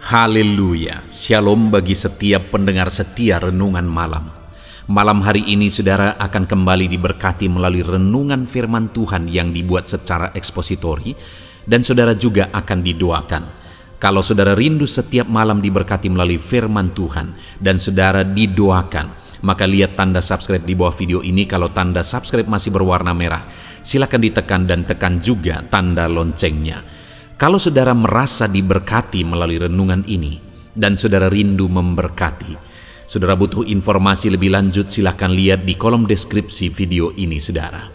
Haleluya, shalom bagi setiap pendengar setia Renungan Malam. Malam hari ini saudara akan kembali diberkati melalui renungan firman Tuhan yang dibuat secara ekspositori, dan saudara juga akan didoakan. Kalau saudara rindu setiap malam diberkati melalui firman Tuhan dan saudara didoakan, maka lihat tanda subscribe di bawah video ini. Kalau tanda subscribe masih berwarna merah, silakan ditekan dan tekan juga tanda loncengnya. Kalau saudara merasa diberkati melalui renungan ini dan saudara rindu memberkati, saudara butuh informasi lebih lanjut, silakan lihat di kolom deskripsi video ini saudara.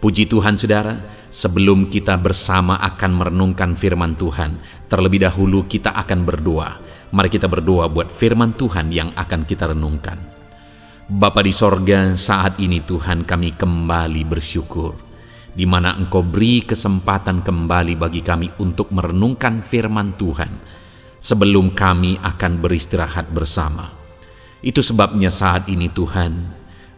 Puji Tuhan saudara, sebelum kita bersama akan merenungkan firman Tuhan, terlebih dahulu kita akan berdoa. Mari kita berdoa buat firman Tuhan yang akan kita renungkan. Bapa di sorga, saat ini Tuhan kami kembali bersyukur, di mana Engkau beri kesempatan kembali bagi kami untuk merenungkan firman Tuhan sebelum kami akan beristirahat bersama. Itu sebabnya saat ini Tuhan,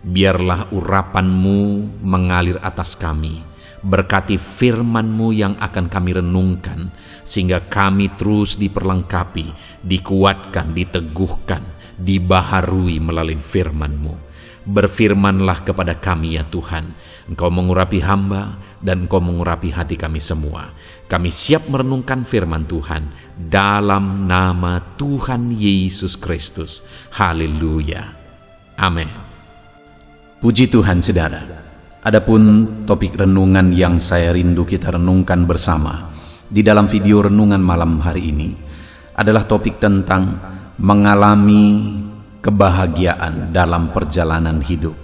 biarlah urapan-Mu mengalir atas kami. Berkati firman-Mu yang akan kami renungkan, sehingga kami terus diperlengkapi, dikuatkan, diteguhkan, dibaharui melalui firman-Mu. Berfirmanlah kepada kami ya Tuhan. Engkau mengurapi hamba dan Engkau mengurapi hati kami semua. Kami siap merenungkan firman Tuhan dalam nama Tuhan Yesus Kristus. Haleluya. Amin. Puji Tuhan saudara. Adapun topik renungan yang saya rindu kita renungkan bersama di dalam video renungan malam hari ini adalah topik tentang mengalami kebahagiaan dalam perjalanan hidup.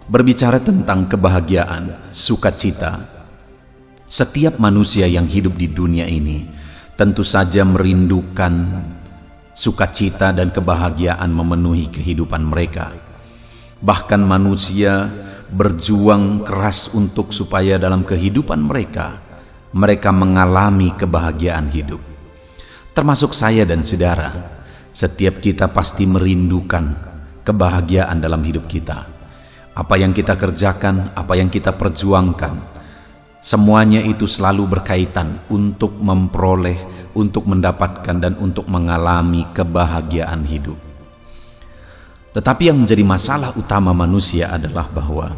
Berbicara tentang kebahagiaan, sukacita, setiap manusia yang hidup di dunia ini tentu saja merindukan sukacita dan kebahagiaan memenuhi kehidupan mereka. Bahkan manusia berjuang keras untuk supaya dalam kehidupan mereka mengalami kebahagiaan hidup. Termasuk saya dan saudara. Setiap kita pasti merindukan kebahagiaan dalam hidup kita. Apa yang kita kerjakan, apa yang kita perjuangkan, semuanya itu selalu berkaitan untuk memperoleh, untuk mendapatkan, dan untuk mengalami kebahagiaan hidup. Tetapi yang menjadi masalah utama manusia adalah bahwa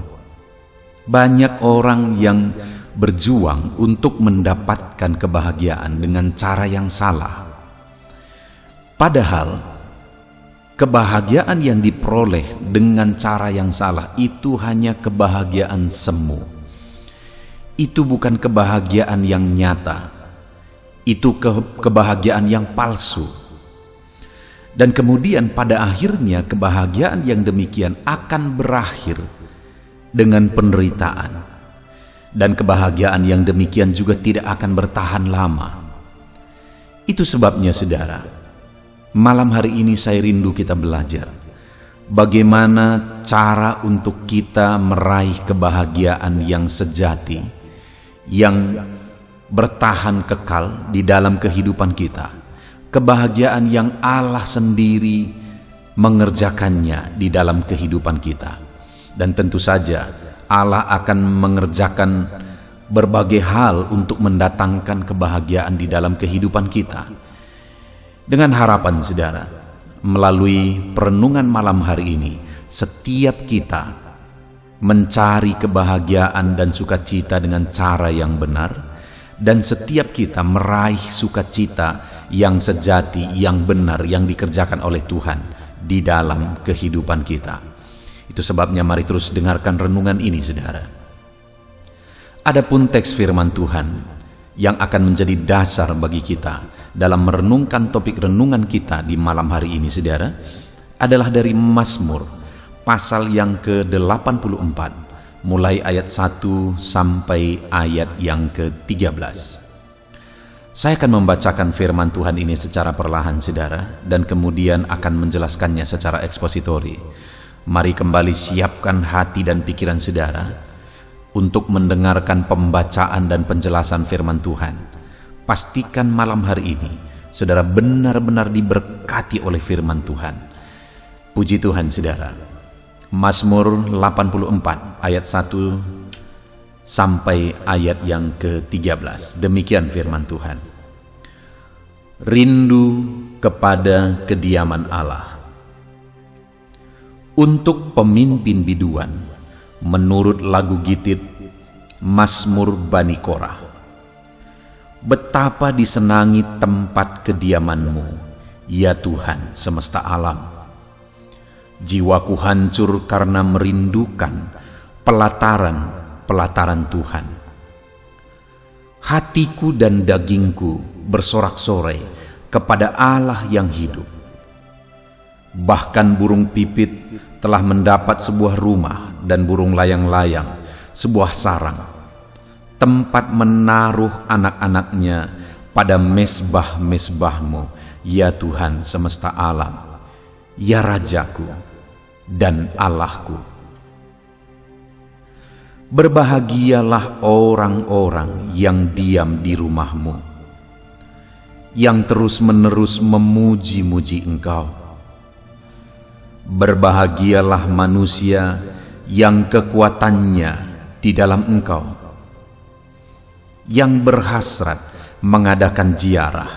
banyak orang yang berjuang untuk mendapatkan kebahagiaan dengan cara yang salah. Padahal kebahagiaan yang diperoleh dengan cara yang salah itu hanya kebahagiaan semu. Itu bukan kebahagiaan yang nyata. Itu kebahagiaan yang palsu. Dan kemudian pada akhirnya kebahagiaan yang demikian akan berakhir dengan penderitaan. Dan kebahagiaan yang demikian juga tidak akan bertahan lama. Itu sebabnya saudara, malam hari ini saya rindu kita belajar bagaimana cara untuk kita meraih kebahagiaan yang sejati, yang bertahan kekal di dalam kehidupan kita. Kebahagiaan yang Allah sendiri mengerjakannya di dalam kehidupan kita. Dan tentu saja Allah akan mengerjakan berbagai hal untuk mendatangkan kebahagiaan di dalam kehidupan kita. Dengan harapan saudara, melalui perenungan malam hari ini, setiap kita mencari kebahagiaan dan sukacita dengan cara yang benar, dan setiap kita meraih sukacita yang sejati, yang benar, yang dikerjakan oleh Tuhan di dalam kehidupan kita. Itu sebabnya mari terus dengarkan renungan ini saudara. Adapun teks firman Tuhan yang akan menjadi dasar bagi kita dalam merenungkan topik renungan kita di malam hari ini saudara, adalah dari Mazmur pasal yang ke-84 mulai ayat 1 sampai ayat yang ke-13. Saya akan membacakan firman Tuhan ini secara perlahan saudara, dan kemudian akan menjelaskannya secara ekspositori. Mari kembali siapkan hati dan pikiran saudara untuk mendengarkan pembacaan dan penjelasan firman Tuhan. Pastikan malam hari ini saudara benar-benar diberkati oleh firman Tuhan. Puji Tuhan saudara. Mazmur 84 ayat 1 sampai ayat yang ke-13. Demikian firman Tuhan. Rindu kepada kediaman Allah. Untuk pemimpin biduan, menurut lagu Gitit, Mazmur Bani Korah. Betapa disenangi tempat kediaman-Mu, ya Tuhan semesta alam. Jiwaku hancur karena merindukan pelataran Tuhan. Hatiku dan dagingku bersorak-sorai kepada Allah yang hidup. Bahkan burung pipit telah mendapat sebuah rumah dan burung layang-layang sebuah sarang, tempat menaruh anak-anaknya pada mesbah-mesbah-Mu, ya Tuhan semesta alam, ya Rajaku dan Allahku. Berbahagialah orang-orang yang diam di rumah-Mu, yang terus-menerus memuji-muji Engkau. Berbahagialah manusia yang kekuatannya di dalam Engkau, yang berhasrat mengadakan ziarah.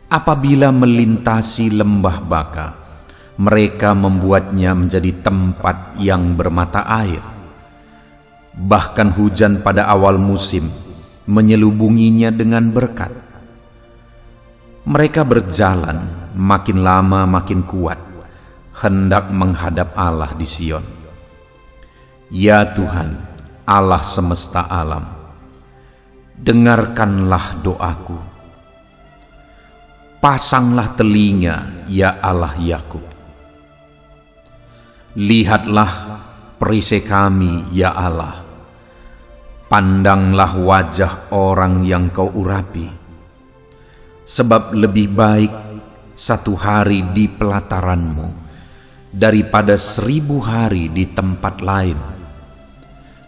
Apabila melintasi lembah Baka, mereka membuatnya menjadi tempat yang bermata air. Bahkan hujan pada awal musim menyelubunginya dengan berkat. Mereka berjalan makin lama makin kuat, hendak menghadap Allah di Sion. Ya Tuhan, Allah semesta alam, dengarkanlah doaku. Pasanglah telinga, ya Allah Yakub. Lihatlah perisai kami, ya Allah. Pandanglah wajah orang yang Kau urapi. Sebab lebih baik satu hari di pelataran-Mu daripada 1000 hari di tempat lain.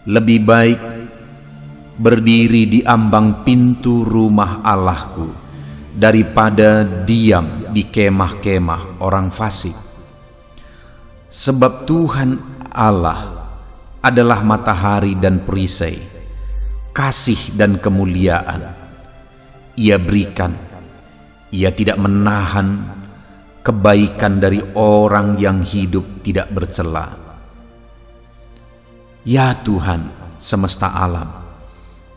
Lebih baik berdiri di ambang pintu rumah Allahku daripada diam di kemah-kemah orang fasik. Sebab Tuhan Allah adalah matahari dan perisai, kasih dan kemuliaan. Ia berikan, Ia tidak menahan kebaikan dari orang yang hidup tidak bercela. Ya Tuhan semesta alam,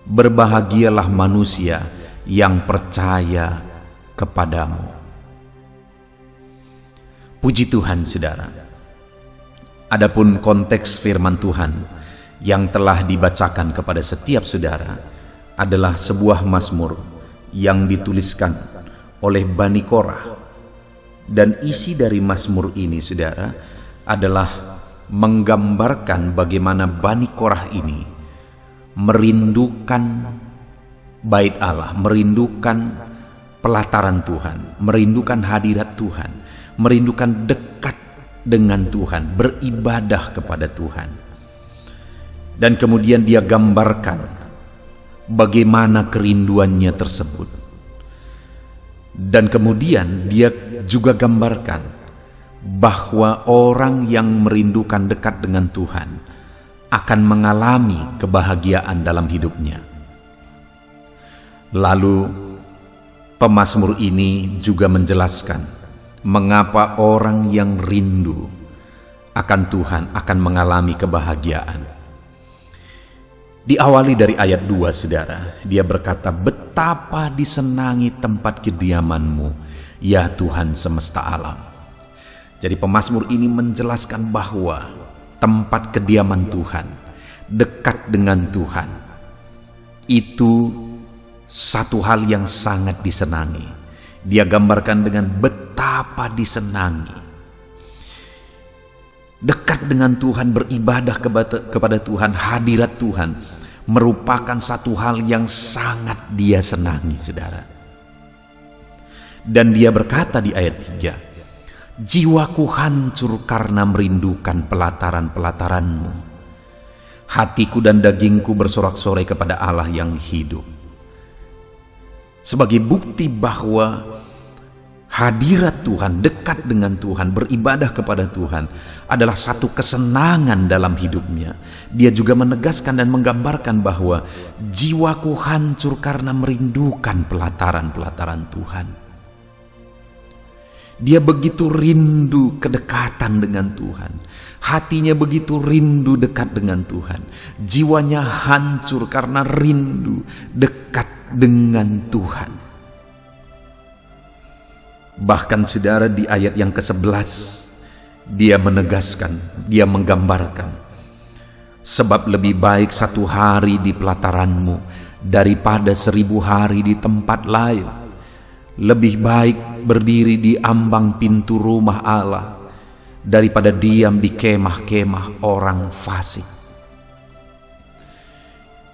berbahagialah manusia yang percaya kepadamu. Puji Tuhan, saudara. Adapun konteks firman Tuhan yang telah dibacakan kepada setiap saudara adalah sebuah mazmur yang dituliskan oleh Bani Korah. Dan isi dari mazmur ini, saudara, adalah menggambarkan bagaimana Bani Korah ini merindukan bait Allah, merindukan pelataran Tuhan, merindukan hadirat Tuhan, merindukan dekat dengan Tuhan, beribadah kepada Tuhan. Dan kemudian dia gambarkan bagaimana kerinduannya tersebut. Dan kemudian dia juga gambarkan bahwa orang yang merindukan dekat dengan Tuhan akan mengalami kebahagiaan dalam hidupnya. Lalu pemazmur ini juga menjelaskan mengapa orang yang rindu akan Tuhan akan mengalami kebahagiaan. Diawali dari ayat 2, saudara. Dia berkata, betapa disenangi tempat kediaman-Mu, ya Tuhan semesta alam. Jadi pemazmur ini menjelaskan bahwa tempat kediaman Tuhan, dekat dengan Tuhan, itu satu hal yang sangat disenangi. Dia gambarkan dengan betapa disenangi. Dekat dengan Tuhan, beribadah kepada Tuhan, hadirat Tuhan merupakan satu hal yang sangat dia senangi, saudara. Dan dia berkata di ayat 3, jiwaku hancur karena merindukan pelataran-pelataran-Mu. Hatiku dan dagingku bersorak-sorai kepada Allah yang hidup. Sebagai bukti bahwa Hadirat Tuhan, dekat dengan Tuhan, beribadah kepada Tuhan adalah satu kesenangan dalam hidupnya. Dia juga menegaskan dan menggambarkan bahwa jiwaku hancur karena merindukan pelataran-pelataran Tuhan. Dia begitu rindu kedekatan dengan Tuhan. Hatinya begitu rindu dekat dengan Tuhan. Jiwanya hancur karena rindu dekat dengan Tuhan. Bahkan saudara, di ayat yang ke-11 dia menegaskan, dia menggambarkan, sebab lebih baik 1 hari di pelataranmu daripada 1000 hari di tempat lain. Lebih baik berdiri di ambang pintu rumah Allah daripada diam di kemah-kemah orang fasik.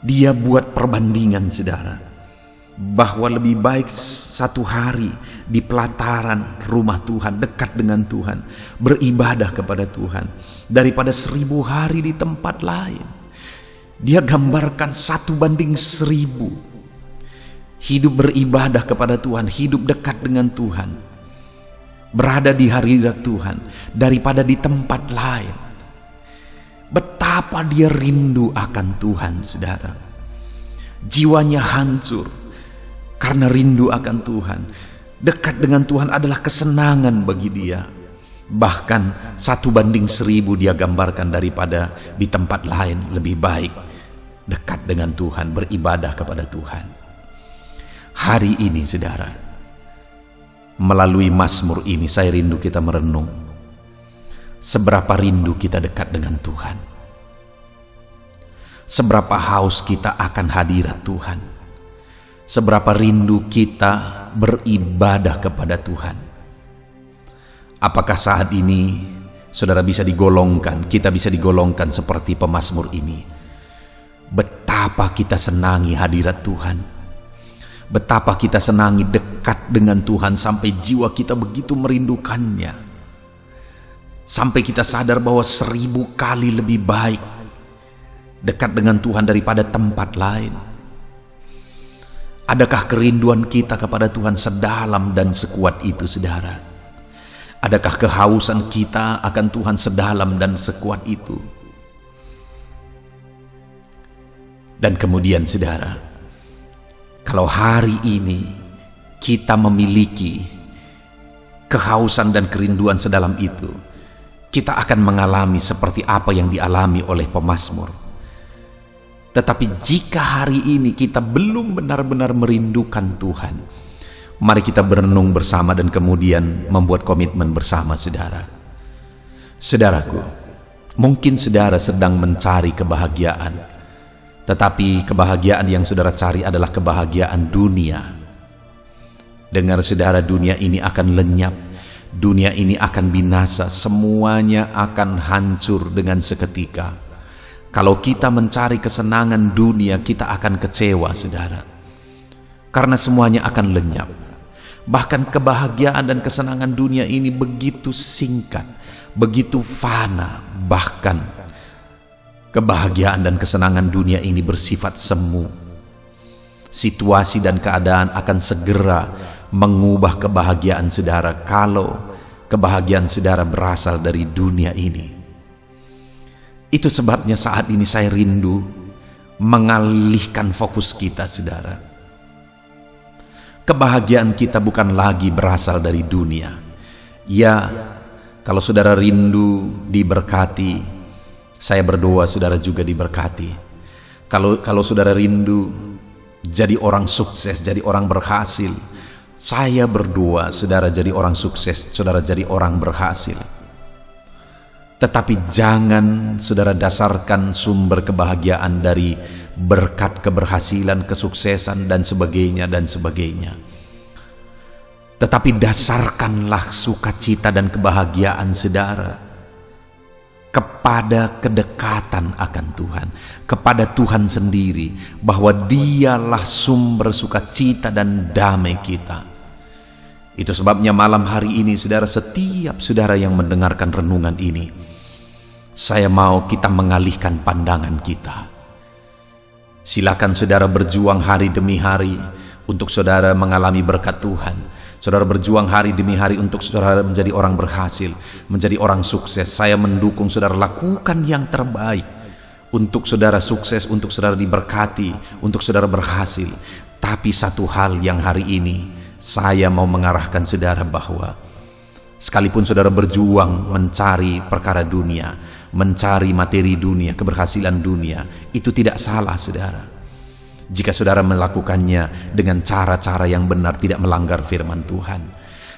Dia buat perbandingan saudara, bahwa lebih baik 1 hari di pelataran rumah Tuhan, dekat dengan Tuhan, beribadah kepada Tuhan, daripada 1000 hari di tempat lain. Dia gambarkan 1:1000. Hidup beribadah kepada Tuhan, hidup dekat dengan Tuhan, berada di hadirat Tuhan, daripada di tempat lain. Betapa dia rindu akan Tuhan saudara. Jiwanya hancur karena rindu akan Tuhan. Dekat dengan Tuhan adalah kesenangan bagi dia. Bahkan 1:1000 dia gambarkan daripada di tempat lain. Lebih baik dekat dengan Tuhan, beribadah kepada Tuhan. Hari ini saudara, melalui Mazmur ini saya rindu kita merenung seberapa rindu kita dekat dengan Tuhan, seberapa haus kita akan hadirat Tuhan, seberapa rindu kita beribadah kepada Tuhan. Apakah saat ini saudara bisa digolongkan, kita bisa digolongkan seperti pemazmur ini? Betapa kita senangi hadirat Tuhan, betapa kita senangi dekat dengan Tuhan sampai jiwa kita begitu merindukannya, sampai kita sadar bahwa 1000 kali lebih baik dekat dengan Tuhan daripada tempat lain. Adakah kerinduan kita kepada Tuhan sedalam dan sekuat itu saudara? Adakah kehausan kita akan Tuhan sedalam dan sekuat itu? Dan kemudian saudara, kalau hari ini kita memiliki kehausan dan kerinduan sedalam itu, kita akan mengalami seperti apa yang dialami oleh pemazmur. Tetapi jika hari ini kita belum benar-benar merindukan Tuhan, mari kita berenung bersama dan kemudian membuat komitmen bersama saudara. Saudaraku, mungkin saudara sedang mencari kebahagiaan, tetapi kebahagiaan yang saudara cari adalah kebahagiaan dunia. Dengar saudara, dunia ini akan lenyap, dunia ini akan binasa, semuanya akan hancur dengan seketika. Kalau kita mencari kesenangan dunia, kita akan kecewa saudara, karena semuanya akan lenyap. Bahkan kebahagiaan dan kesenangan dunia ini begitu singkat, begitu fana. Bahkan kebahagiaan dan kesenangan dunia ini bersifat semu. Situasi dan keadaan akan segera mengubah kebahagiaan saudara kalau kebahagiaan saudara berasal dari dunia ini. Itu sebabnya saat ini saya rindu mengalihkan fokus kita saudara. Kebahagiaan kita bukan lagi berasal dari dunia. Ya, kalau saudara rindu diberkati, saya berdoa saudara juga diberkati. Kalau saudara rindu jadi orang sukses, jadi orang berhasil, saya berdoa saudara jadi orang sukses, saudara jadi orang berhasil. Tetapi jangan saudara dasarkan sumber kebahagiaan dari berkat keberhasilan, kesuksesan dan sebagainya dan sebagainya. Tetapi dasarkanlah sukacita dan kebahagiaan saudara kepada kedekatan akan Tuhan, kepada Tuhan sendiri, bahwa Dialah sumber sukacita dan damai kita. Itu sebabnya malam hari ini saudara, setiap saudara yang mendengarkan renungan ini, saya mau kita mengalihkan pandangan kita. Silakan saudara berjuang hari demi hari, untuk saudara mengalami berkat Tuhan. Saudara berjuang hari demi hari untuk saudara menjadi orang berhasil, menjadi orang sukses. Saya mendukung saudara, lakukan yang terbaik untuk saudara sukses, untuk saudara diberkati, untuk saudara berhasil. Tapi satu hal yang hari ini saya mau mengarahkan saudara, bahwa sekalipun saudara berjuang mencari perkara dunia, mencari materi dunia, keberhasilan dunia, itu tidak salah saudara, jika saudara melakukannya dengan cara-cara yang benar, tidak melanggar firman Tuhan.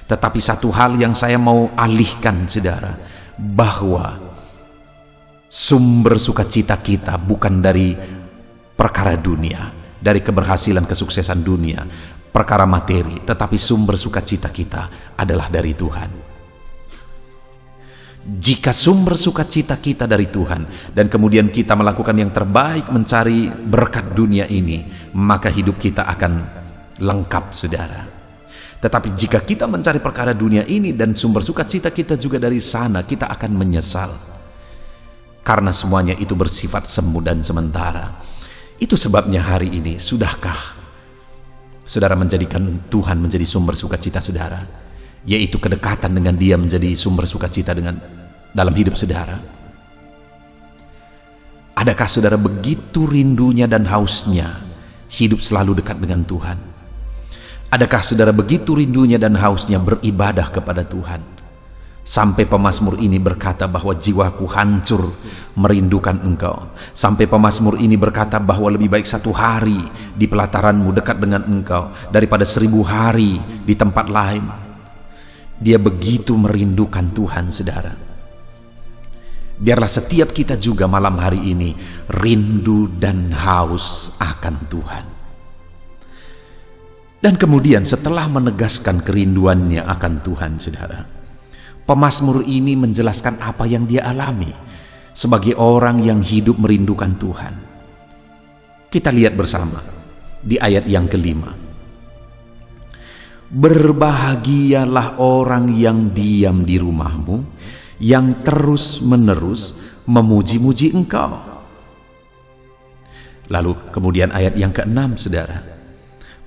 Tetapi satu hal yang saya mau alihkan saudara, bahwa sumber sukacita kita bukan dari perkara dunia, dari keberhasilan kesuksesan dunia, perkara materi, tetapi sumber sukacita kita adalah dari Tuhan. Jika sumber sukacita kita dari Tuhan, dan kemudian kita melakukan yang terbaik mencari berkat dunia ini, maka hidup kita akan lengkap saudara. Tetapi jika kita mencari perkara dunia ini dan sumber sukacita kita juga dari sana, kita akan menyesal, karena semuanya itu bersifat semu dan sementara. Itu sebabnya hari ini, sudahkah saudara menjadikan Tuhan menjadi sumber sukacita saudara, yaitu kedekatan dengan Dia menjadi sumber sukacita dalam hidup saudara? Adakah saudara begitu rindunya dan hausnya hidup selalu dekat dengan Tuhan? Adakah saudara begitu rindunya dan hausnya beribadah kepada Tuhan, sampai pemazmur ini berkata bahwa jiwaku hancur merindukan Engkau? Sampai pemazmur ini berkata bahwa lebih baik 1 hari di pelataranmu dekat dengan Engkau daripada 1000 hari di tempat lain. Dia begitu merindukan Tuhan saudara. Biarlah setiap kita juga malam hari ini rindu dan haus akan Tuhan. Dan kemudian setelah menegaskan kerinduannya akan Tuhan saudara, pemazmur ini menjelaskan apa yang dia alami sebagai orang yang hidup merindukan Tuhan. Kita lihat bersama di ayat yang ke-5. Berbahagialah orang yang diam di rumahmu, yang terus-menerus memuji-muji Engkau. Lalu kemudian ayat yang ke-6 saudara.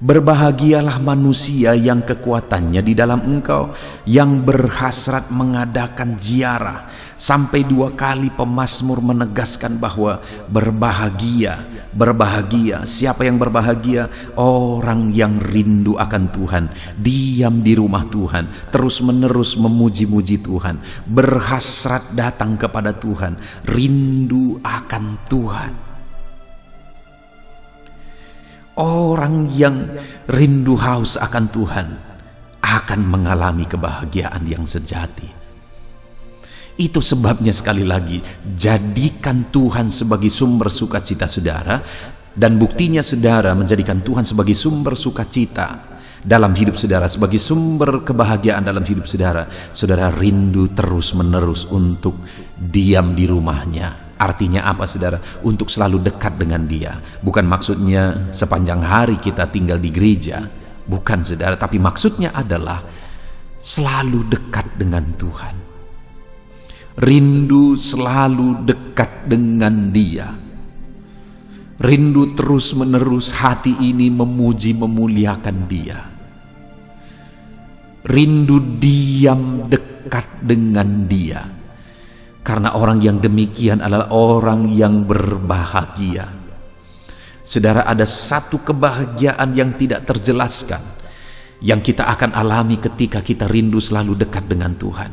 Berbahagialah manusia yang kekuatannya di dalam Engkau, yang berhasrat mengadakan ziarah. Sampai 2 kali pemazmur menegaskan bahwa berbahagia, berbahagia. Siapa yang berbahagia? Orang yang rindu akan Tuhan, diam di rumah Tuhan, terus-menerus memuji-muji Tuhan, berhasrat datang kepada Tuhan, rindu akan Tuhan. Orang yang rindu haus akan Tuhan akan mengalami kebahagiaan yang sejati. Itu sebabnya sekali lagi, jadikan Tuhan sebagai sumber sukacita saudara, dan buktinya saudara menjadikan Tuhan sebagai sumber sukacita dalam hidup saudara, sebagai sumber kebahagiaan dalam hidup saudara. Saudara rindu terus-menerus untuk diam di rumahnya. Artinya apa saudara? Untuk selalu dekat dengan Dia. Bukan maksudnya sepanjang hari kita tinggal di gereja, bukan saudara, tapi maksudnya adalah selalu dekat dengan Tuhan. Rindu selalu dekat dengan Dia. Rindu terus-menerus hati ini memuji memuliakan Dia. Rindu diam dekat dengan Dia. Karena orang yang demikian adalah orang yang berbahagia. Saudara, ada satu kebahagiaan yang tidak terjelaskan yang kita akan alami ketika kita rindu selalu dekat dengan Tuhan.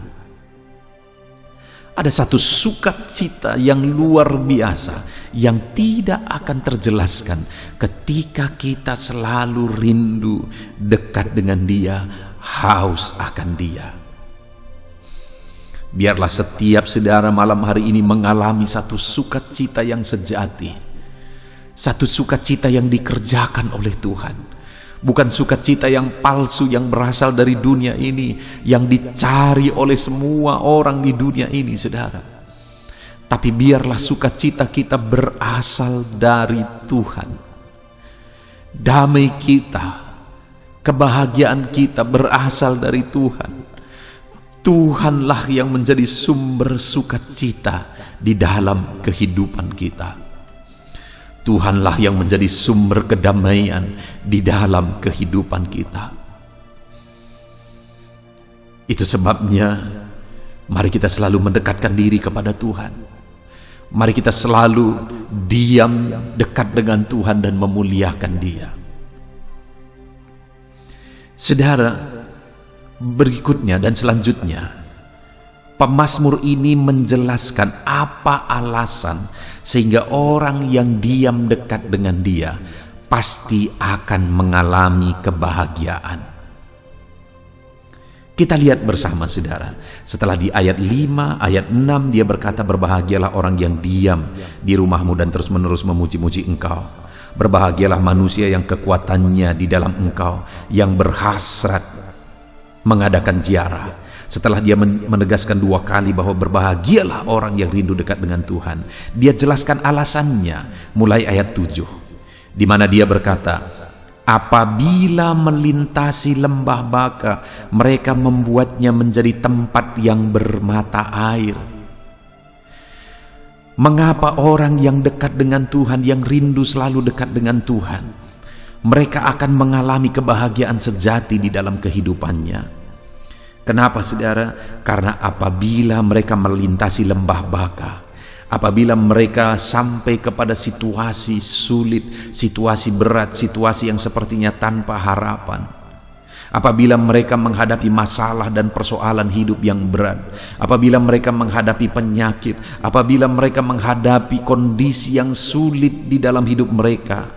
Ada satu sukacita yang luar biasa yang tidak akan terjelaskan ketika kita selalu rindu dekat dengan Dia, haus akan Dia. Biarlah setiap saudara malam hari ini mengalami satu sukacita yang sejati, satu sukacita yang dikerjakan oleh Tuhan, bukan sukacita yang palsu yang berasal dari dunia ini, yang dicari oleh semua orang di dunia ini saudara. Tapi biarlah sukacita kita berasal dari Tuhan. Damai kita, kebahagiaan kita berasal dari Tuhan. Tuhanlah yang menjadi sumber sukacita di dalam kehidupan kita. Tuhanlah yang menjadi sumber kedamaian di dalam kehidupan kita. Itu sebabnya mari kita selalu mendekatkan diri kepada Tuhan. Mari kita selalu diam dekat dengan Tuhan dan memuliakan Dia. Saudara, berikutnya dan selanjutnya, pemazmur ini menjelaskan apa alasan sehingga orang yang diam dekat dengan Dia pasti akan mengalami kebahagiaan. Kita lihat bersama saudara, setelah di ayat 5, ayat 6 dia berkata, berbahagialah orang yang diam di rumahmu dan terus-menerus memuji-muji engkau. Berbahagialah manusia yang kekuatannya di dalam engkau, yang berhasrat mengadakan ziarah. Setelah dia menegaskan 2 kali bahwa berbahagialah orang yang rindu dekat dengan Tuhan, dia jelaskan alasannya mulai ayat 7, di mana dia berkata, apabila melintasi lembah baka, mereka membuatnya menjadi tempat yang bermata air. Mengapa orang yang dekat dengan Tuhan, yang rindu selalu dekat dengan Tuhan, mereka akan mengalami kebahagiaan sejati di dalam kehidupannya? Kenapa saudara? Karena apabila mereka melintasi lembah baka, apabila mereka sampai kepada situasi sulit, situasi berat, situasi yang sepertinya tanpa harapan, apabila mereka menghadapi masalah dan persoalan hidup yang berat, apabila mereka menghadapi penyakit, apabila mereka menghadapi kondisi yang sulit di dalam hidup mereka,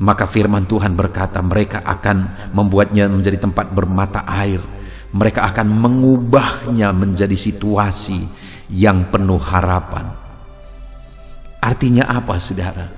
maka firman Tuhan berkata mereka akan membuatnya menjadi tempat bermata air. Mereka akan mengubahnya menjadi situasi yang penuh harapan. Artinya apa saudara?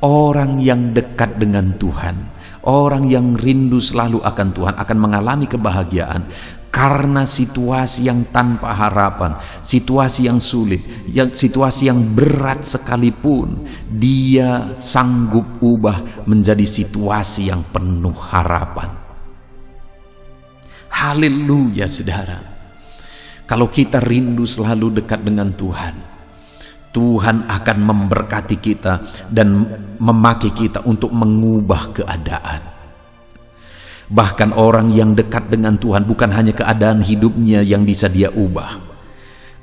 Orang yang dekat dengan Tuhan, orang yang rindu selalu akan Tuhan akan mengalami kebahagiaan karena situasi yang tanpa harapan, situasi yang sulit, situasi yang berat sekalipun, dia sanggup ubah menjadi situasi yang penuh harapan. Haleluya saudara. Kalau kita rindu selalu dekat dengan Tuhan, Tuhan akan memberkati kita dan memakai kita untuk mengubah keadaan. Bahkan orang yang dekat dengan Tuhan, bukan hanya keadaan hidupnya yang bisa dia ubah,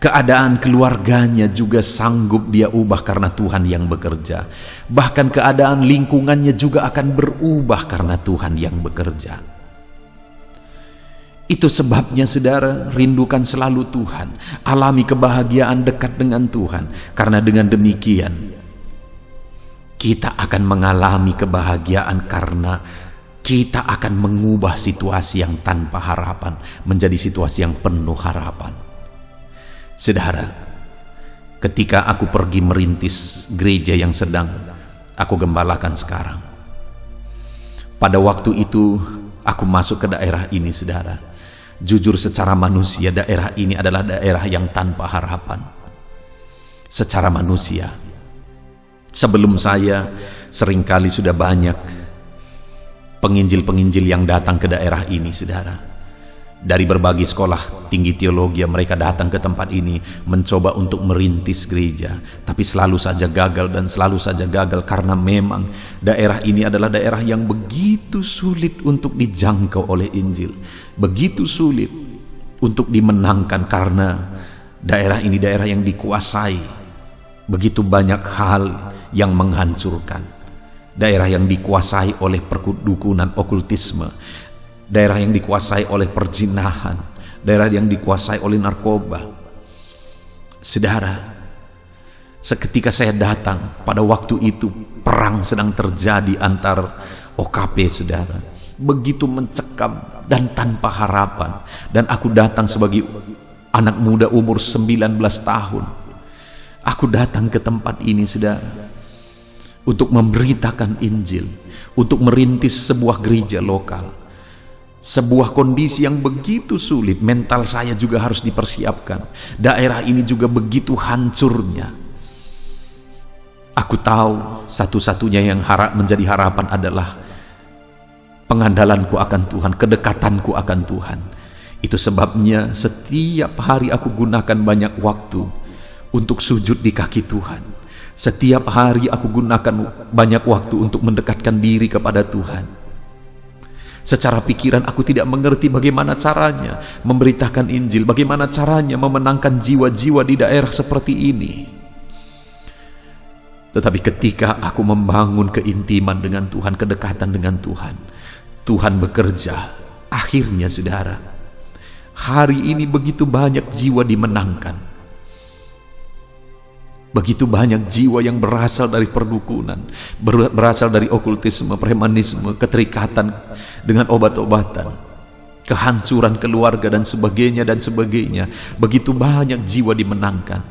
keadaan keluarganya juga sanggup dia ubah karena Tuhan yang bekerja. Bahkan keadaan lingkungannya juga akan berubah karena Tuhan yang bekerja. Itu sebabnya saudara, rindukan selalu Tuhan, alami kebahagiaan dekat dengan Tuhan, karena dengan demikian kita akan mengalami kebahagiaan karena kita akan mengubah situasi yang tanpa harapan menjadi situasi yang penuh harapan. Saudara, ketika aku pergi merintis gereja yang sedang aku gembalakan sekarang, pada waktu itu aku masuk ke daerah ini saudara. Jujur secara manusia daerah ini adalah daerah yang tanpa harapan. Secara manusia, sebelum saya seringkali sudah banyak penginjil-penginjil yang datang ke daerah ini saudara. Dari berbagai sekolah tinggi teologi mereka datang ke tempat ini mencoba untuk merintis gereja, tapi selalu saja gagal dan selalu saja gagal karena memang daerah ini adalah daerah yang begitu sulit untuk dijangkau oleh Injil, begitu sulit untuk dimenangkan karena daerah ini daerah yang dikuasai begitu banyak hal yang menghancurkan, daerah yang dikuasai oleh perdukunan okultisme, daerah yang dikuasai oleh perzinahan, daerah yang dikuasai oleh narkoba. Saudara, seketika saya datang, pada waktu itu perang sedang terjadi antar OKP saudara, begitu mencekam dan tanpa harapan. Dan aku datang sebagai anak muda umur 19 tahun. Aku datang ke tempat ini saudara, untuk memberitakan Injil, untuk merintis sebuah gereja lokal. Sebuah kondisi yang begitu sulit, mental saya juga harus dipersiapkan. Daerah ini juga begitu hancurnya. Aku tahu satu-satunya yang menjadi harapan adalah pengandalanku akan Tuhan, kedekatanku akan Tuhan. Itu sebabnya setiap hari aku gunakan banyak waktu untuk sujud di kaki Tuhan. Setiap hari aku gunakan banyak waktu untuk mendekatkan diri kepada Tuhan. Secara pikiran aku tidak mengerti bagaimana caranya memberitakan Injil, bagaimana caranya memenangkan jiwa-jiwa di daerah seperti ini. Tetapi ketika aku membangun keintiman dengan Tuhan, kedekatan dengan Tuhan, Tuhan bekerja. Akhirnya saudara, hari ini begitu banyak jiwa dimenangkan. Begitu banyak jiwa yang berasal dari perdukunan, berasal dari okultisme, premanisme, keterikatan dengan obat-obatan, kehancuran keluarga dan sebagainya dan sebagainya. Begitu banyak jiwa dimenangkan.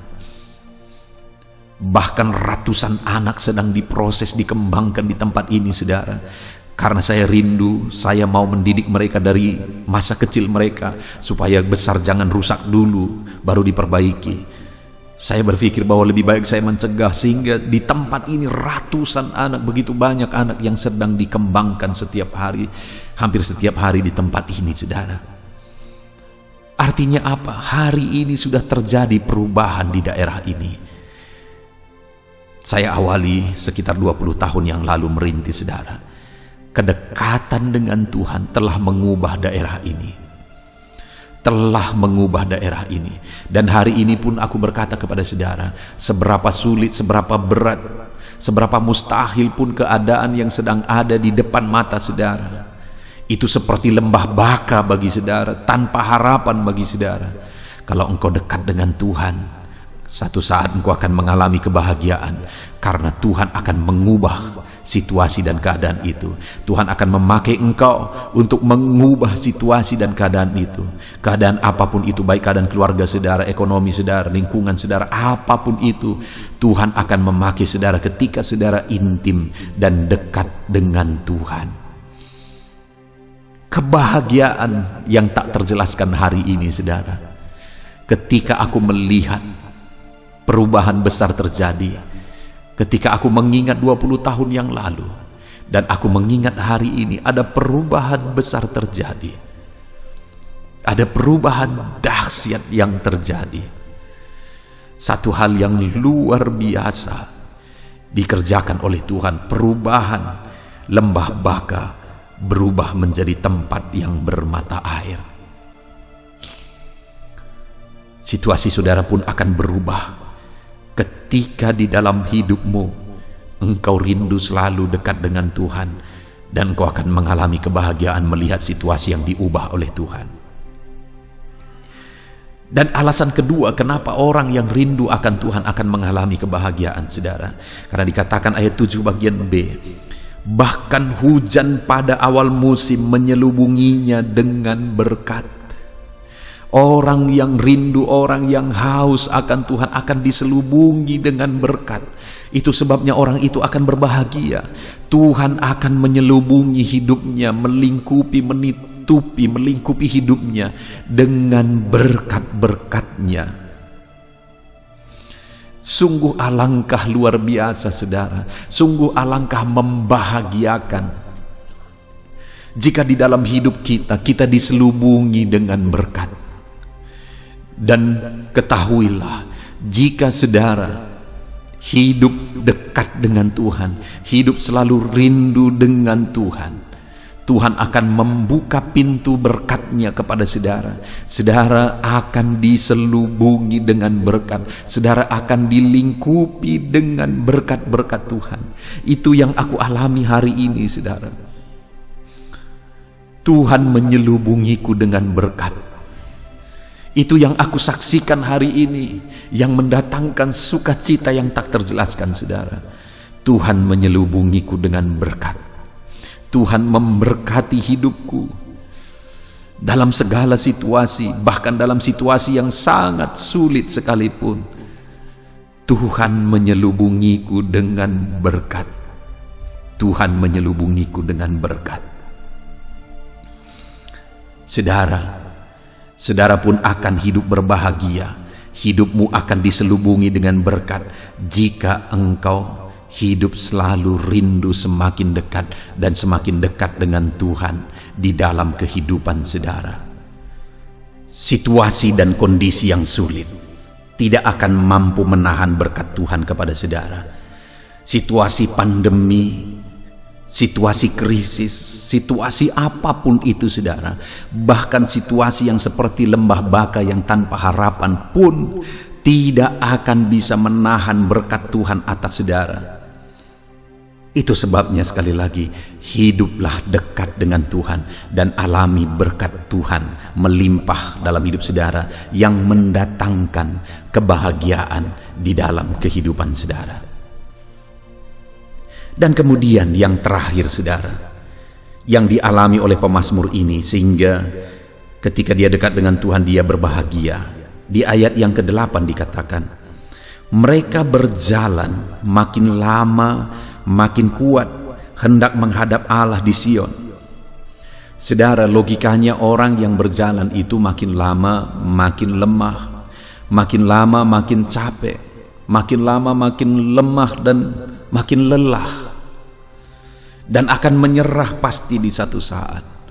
Bahkan ratusan anak sedang diproses, dikembangkan di tempat ini saudara. Karena saya rindu, saya mau mendidik mereka dari masa kecil mereka, supaya besar jangan rusak dulu, baru diperbaiki. Saya berpikir bahwa lebih baik saya mencegah, sehingga di tempat ini ratusan anak, begitu banyak anak yang sedang dikembangkan setiap hari, hampir setiap hari di tempat ini saudara. Artinya apa? Hari ini sudah terjadi perubahan di daerah ini. Saya awali sekitar 20 tahun yang lalu merintis saudara. Kedekatan dengan Tuhan telah mengubah daerah ini. Telah mengubah daerah ini. Dan hari ini pun aku berkata kepada saudara, seberapa sulit, seberapa berat, seberapa mustahil pun keadaan yang sedang ada di depan mata saudara, itu seperti lembah baka bagi saudara, tanpa harapan bagi saudara. Kalau engkau dekat dengan Tuhan, satu saat engkau akan mengalami kebahagiaan, karena Tuhan akan mengubah situasi dan keadaan itu. Tuhan akan memakai engkau untuk mengubah situasi dan keadaan itu. Keadaan apapun itu, baik keadaan keluarga saudara, ekonomi saudara, lingkungan saudara, apapun itu, Tuhan akan memakai saudara ketika saudara intim dan dekat dengan Tuhan. Kebahagiaan yang tak terjelaskan hari ini saudara, ketika aku melihat perubahan besar terjadi, ketika aku mengingat 20 tahun yang lalu, dan aku mengingat hari ini, ada perubahan besar terjadi. Ada perubahan dahsyat yang terjadi. Satu hal yang luar biasa dikerjakan oleh Tuhan. Perubahan lembah baka berubah menjadi tempat yang bermata air. Situasi saudara pun akan berubah ketika di dalam hidupmu engkau rindu selalu dekat dengan Tuhan, dan engkau akan mengalami kebahagiaan melihat situasi yang diubah oleh Tuhan. Dan alasan kedua kenapa orang yang rindu akan Tuhan akan mengalami kebahagiaan saudara, karena dikatakan ayat 7 bagian B, bahkan hujan pada awal musim menyelubunginya dengan berkat. Orang yang rindu, orang yang haus akan Tuhan akan diselubungi dengan berkat. Itu sebabnya orang itu akan berbahagia. Tuhan akan menyelubungi hidupnya, melingkupi hidupnya dengan berkat-berkatnya. Sungguh alangkah luar biasa saudara, sungguh alangkah membahagiakan jika di dalam hidup kita diselubungi dengan berkat. Dan ketahuilah, jika saudara hidup dekat dengan Tuhan, hidup selalu rindu dengan Tuhan, Tuhan akan membuka pintu berkat-Nya kepada saudara. Saudara akan diselubungi dengan berkat, saudara akan dilingkupi dengan berkat-berkat Tuhan. Itu yang aku alami hari ini saudara. Tuhan menyelubungiku dengan berkat. Itu yang aku saksikan hari ini, yang mendatangkan sukacita yang tak terjelaskan saudara. Tuhan menyelubungiku dengan berkat. Tuhan memberkati hidupku dalam segala situasi, bahkan dalam situasi yang sangat sulit sekalipun. Tuhan menyelubungiku dengan berkat. Tuhan menyelubungiku dengan berkat. Saudara pun akan hidup berbahagia. Hidupmu akan diselubungi dengan berkat jika engkau hidup selalu rindu semakin dekat dan semakin dekat dengan Tuhan di dalam kehidupan saudara. Situasi dan kondisi yang sulit tidak akan mampu menahan berkat Tuhan kepada saudara. Situasi pandemi, situasi krisis, situasi apapun itu saudara, bahkan situasi yang seperti lembah baka yang tanpa harapan pun tidak akan bisa menahan berkat Tuhan atas saudara. Itu sebabnya sekali lagi, hiduplah dekat dengan Tuhan dan alami berkat Tuhan melimpah dalam hidup saudara yang mendatangkan kebahagiaan di dalam kehidupan saudara. Dan kemudian yang terakhir saudara, yang dialami oleh pemazmur ini sehingga ketika dia dekat dengan Tuhan dia berbahagia. Di ayat yang ke-8 dikatakan, mereka berjalan makin lama makin kuat hendak menghadap Allah di Sion. Saudara, logikanya orang yang berjalan itu makin lama makin lemah, makin lama makin capek, makin lama makin lemah dan makin lelah, dan akan menyerah pasti di satu saat.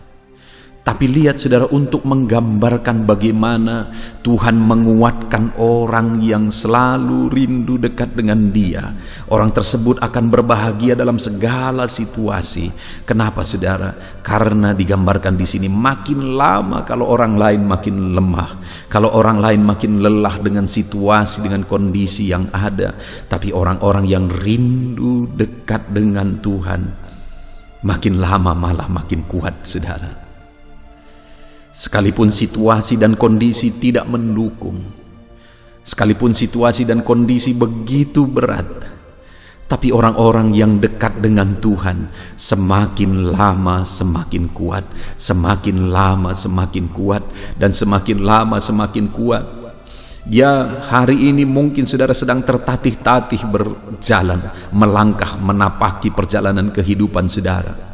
Tapi lihat saudara, untuk menggambarkan bagaimana Tuhan menguatkan orang yang selalu rindu dekat dengan Dia, orang tersebut akan berbahagia dalam segala situasi. Kenapa saudara? Karena digambarkan di sini makin lama kalau orang lain makin lemah, kalau orang lain makin lelah dengan situasi, dengan kondisi yang ada, tapi orang-orang yang rindu dekat dengan Tuhan makin lama malah makin kuat saudara. Sekalipun situasi dan kondisi tidak mendukung, sekalipun situasi dan kondisi begitu berat, tapi orang-orang yang dekat dengan Tuhan semakin lama semakin kuat, semakin lama semakin kuat, dan semakin lama semakin kuat. Ya, hari ini mungkin saudara sedang tertatih-tatih berjalan, melangkah, menapaki perjalanan kehidupan saudara.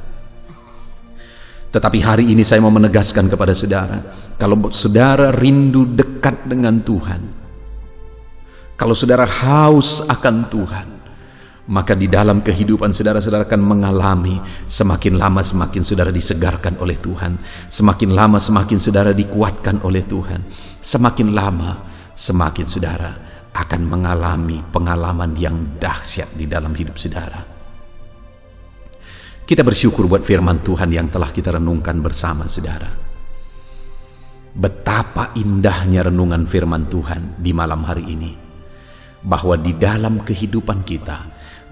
Tetapi hari ini saya mau menegaskan kepada saudara, kalau saudara rindu dekat dengan Tuhan, kalau saudara haus akan Tuhan, maka di dalam kehidupan saudara akan mengalami semakin lama semakin saudara disegarkan oleh Tuhan, semakin lama semakin saudara dikuatkan oleh Tuhan, semakin lama semakin saudara akan mengalami pengalaman yang dahsyat di dalam hidup saudara. Kita bersyukur buat firman Tuhan yang telah kita renungkan bersama saudara. Betapa indahnya renungan firman Tuhan di malam hari ini, bahwa di dalam kehidupan kita,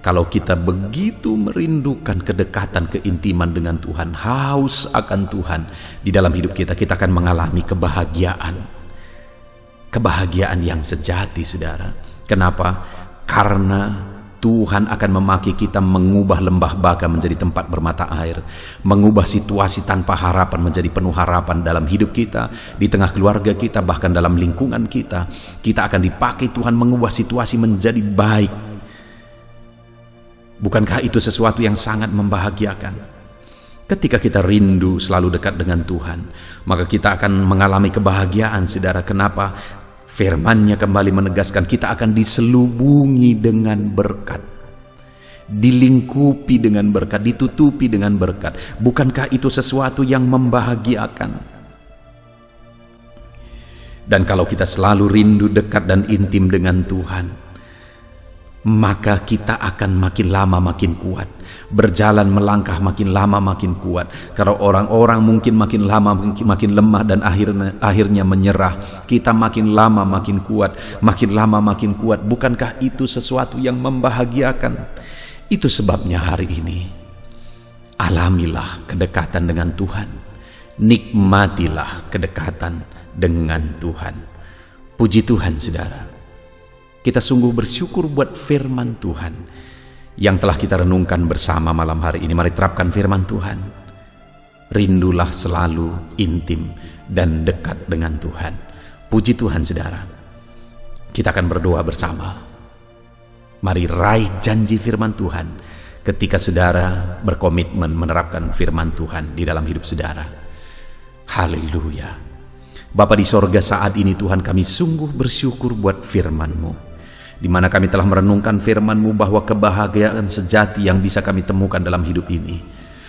kalau kita begitu merindukan kedekatan, keintiman dengan Tuhan, haus akan Tuhan di dalam hidup kita, kita akan mengalami kebahagiaan. Kebahagiaan yang sejati saudara. Kenapa? Karena Tuhan akan memakai kita mengubah lembah baka menjadi tempat bermata air, mengubah situasi tanpa harapan menjadi penuh harapan dalam hidup kita, di tengah keluarga kita, bahkan dalam lingkungan kita. Kita akan dipakai Tuhan mengubah situasi menjadi baik. Bukankah itu sesuatu yang sangat membahagiakan? Ketika kita rindu selalu dekat dengan Tuhan, maka kita akan mengalami kebahagiaan saudara. Kenapa? Firman-Nya kembali menegaskan kita akan diselubungi dengan berkat, dilingkupi dengan berkat, ditutupi dengan berkat. Bukankah itu sesuatu yang membahagiakan? Dan kalau kita selalu rindu dekat dan intim dengan Tuhan, maka kita akan makin lama makin kuat, berjalan melangkah makin lama makin kuat. Kalau orang-orang mungkin makin lama makin lemah dan akhirnya menyerah, kita makin lama makin kuat, makin lama makin kuat. Bukankah itu sesuatu yang membahagiakan? Itu sebabnya hari ini alamilah kedekatan dengan Tuhan, nikmatilah kedekatan dengan Tuhan. Puji Tuhan saudara. Kita sungguh bersyukur buat firman Tuhan yang telah kita renungkan bersama malam hari ini. Mari terapkan firman Tuhan. Rindulah selalu intim dan dekat dengan Tuhan. Puji Tuhan saudara. Kita akan berdoa bersama. Mari raih janji firman Tuhan ketika saudara berkomitmen menerapkan firman Tuhan di dalam hidup saudara. Haleluya. Bapa di sorga, saat ini Tuhan kami sungguh bersyukur buat firman-Mu, di mana kami telah merenungkan firman-Mu bahwa kebahagiaan sejati yang bisa kami temukan dalam hidup ini,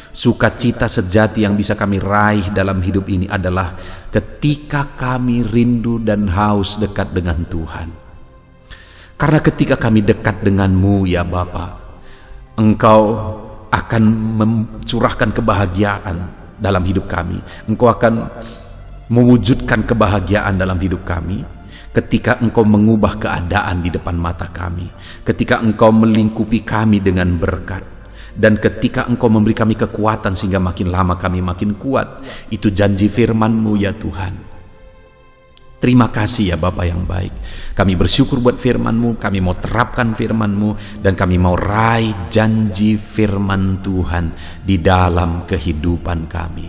sukacita sejati yang bisa kami raih dalam hidup ini adalah ketika kami rindu dan haus dekat dengan Tuhan. Karena ketika kami dekat dengan-Mu ya Bapa, Engkau akan mencurahkan kebahagiaan dalam hidup kami. Engkau akan mewujudkan kebahagiaan dalam hidup kami ketika Engkau mengubah keadaan di depan mata kami, ketika Engkau melingkupi kami dengan berkat, dan ketika Engkau memberi kami kekuatan sehingga makin lama kami makin kuat. Itu janji firman-Mu ya Tuhan. Terima kasih ya Bapa yang baik. Kami bersyukur buat firman-Mu, kami mau terapkan firman-Mu, dan kami mau raih janji firman Tuhan di dalam kehidupan kami.